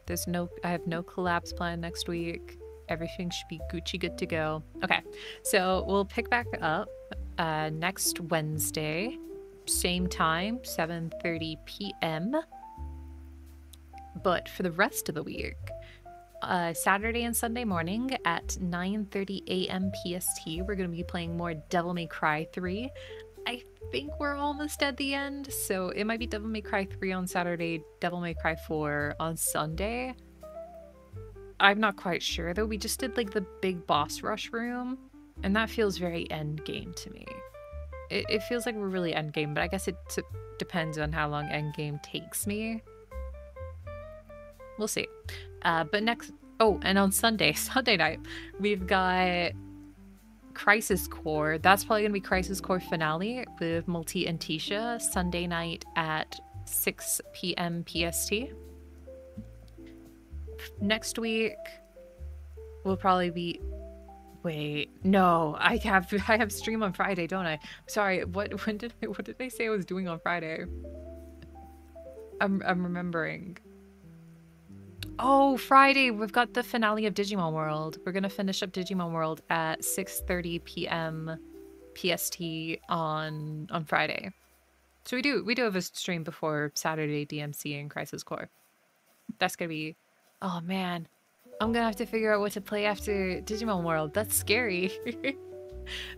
I have no collabs planned next week. Everything should be Gucci good to go. Okay, so we'll pick back up next Wednesday. Same time, 7:30 p.m. But for the rest of the week, Saturday and Sunday morning at 9:30 a.m. PST, we're going to be playing more Devil May Cry 3. I think we're almost at the end, so it might be Devil May Cry 3 on Saturday, Devil May Cry 4 on Sunday. I'm not quite sure, though. We just did, like, the big boss rush room, and that feels very endgame to me. It feels like we're really endgame, but I guess it depends on how long endgame takes me. We'll see. But next... Oh, and on Sunday night, we've got Crisis Core. That's probably going to be Crisis Core finale with Multi and Tisha. Sunday night at 6 p.m. PST. Next week, will probably be... Wait, no, I have stream on Friday, don't I? Sorry, what did they say I was doing on Friday? I'm remembering. Oh, Friday, we've got the finale of Digimon World. We're gonna finish up Digimon World at 6:30 p.m. PST on Friday. So we do have a stream before Saturday DMC and Crisis Core. That's gonna be... Oh man. I'm gonna have to figure out what to play after Digimon World. That's scary.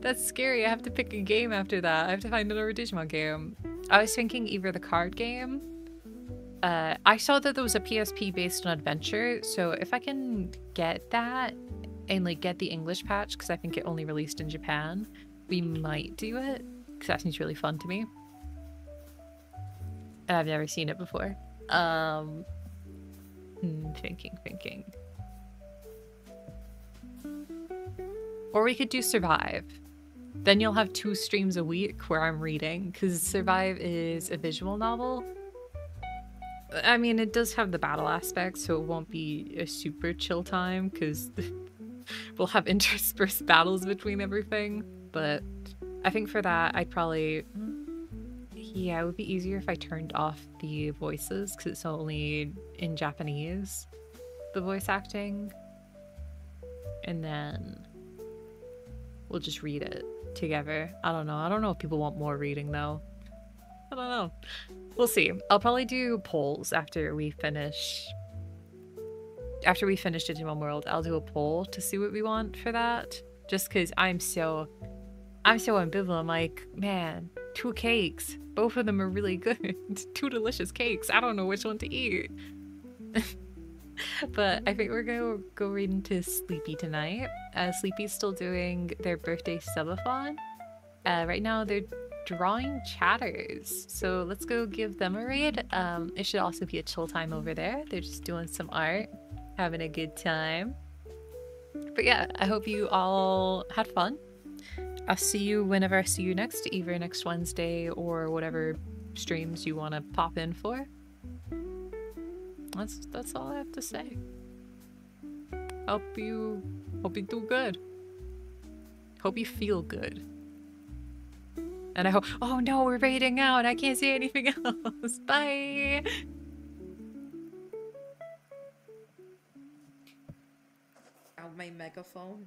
That's scary. I have to pick a game after that. I have to find another Digimon game. I was thinking either the card game. I saw that there was a PSP based on adventure, so if I can get that and like get the English patch, because I think it only released in Japan, we might do it, because that seems really fun to me. And I've never seen it before. Thinking. Or we could do Survive. Then you'll have 2 streams a week where I'm reading, because Survive is a visual novel. I mean, it does have the battle aspect, so it won't be a super chill time, because we'll have interspersed battles between everything. But I think for that, I'd probably... Yeah, it would be easier if I turned off the voices, because it's only in Japanese, the voice acting. And then we'll just read it together. I don't know if people want more reading, though. I don't know. We'll see. I'll probably do polls after we finish Digimon World. I'll do a poll to see what we want for that. Just because I'm I'm so ambivalent. I'm like, man, 2 cakes. Both of them are really good. 2 delicious cakes. I don't know which one to eat. But I think we're gonna go right into Sleepy tonight. Sleepy's still doing their birthday subathon. Right now they're drawing chatters. So let's go give them a raid. It should also be a chill time over there. They're just doing some art, having a good time. But yeah, I hope you all had fun. I'll see you whenever I see you next, either next Wednesday or whatever streams you want to pop in for. That's all I have to say. Hope you do good. Hope you feel good. And I hope, oh no, we're raiding out. I can't say anything else. Bye. Out my megaphone.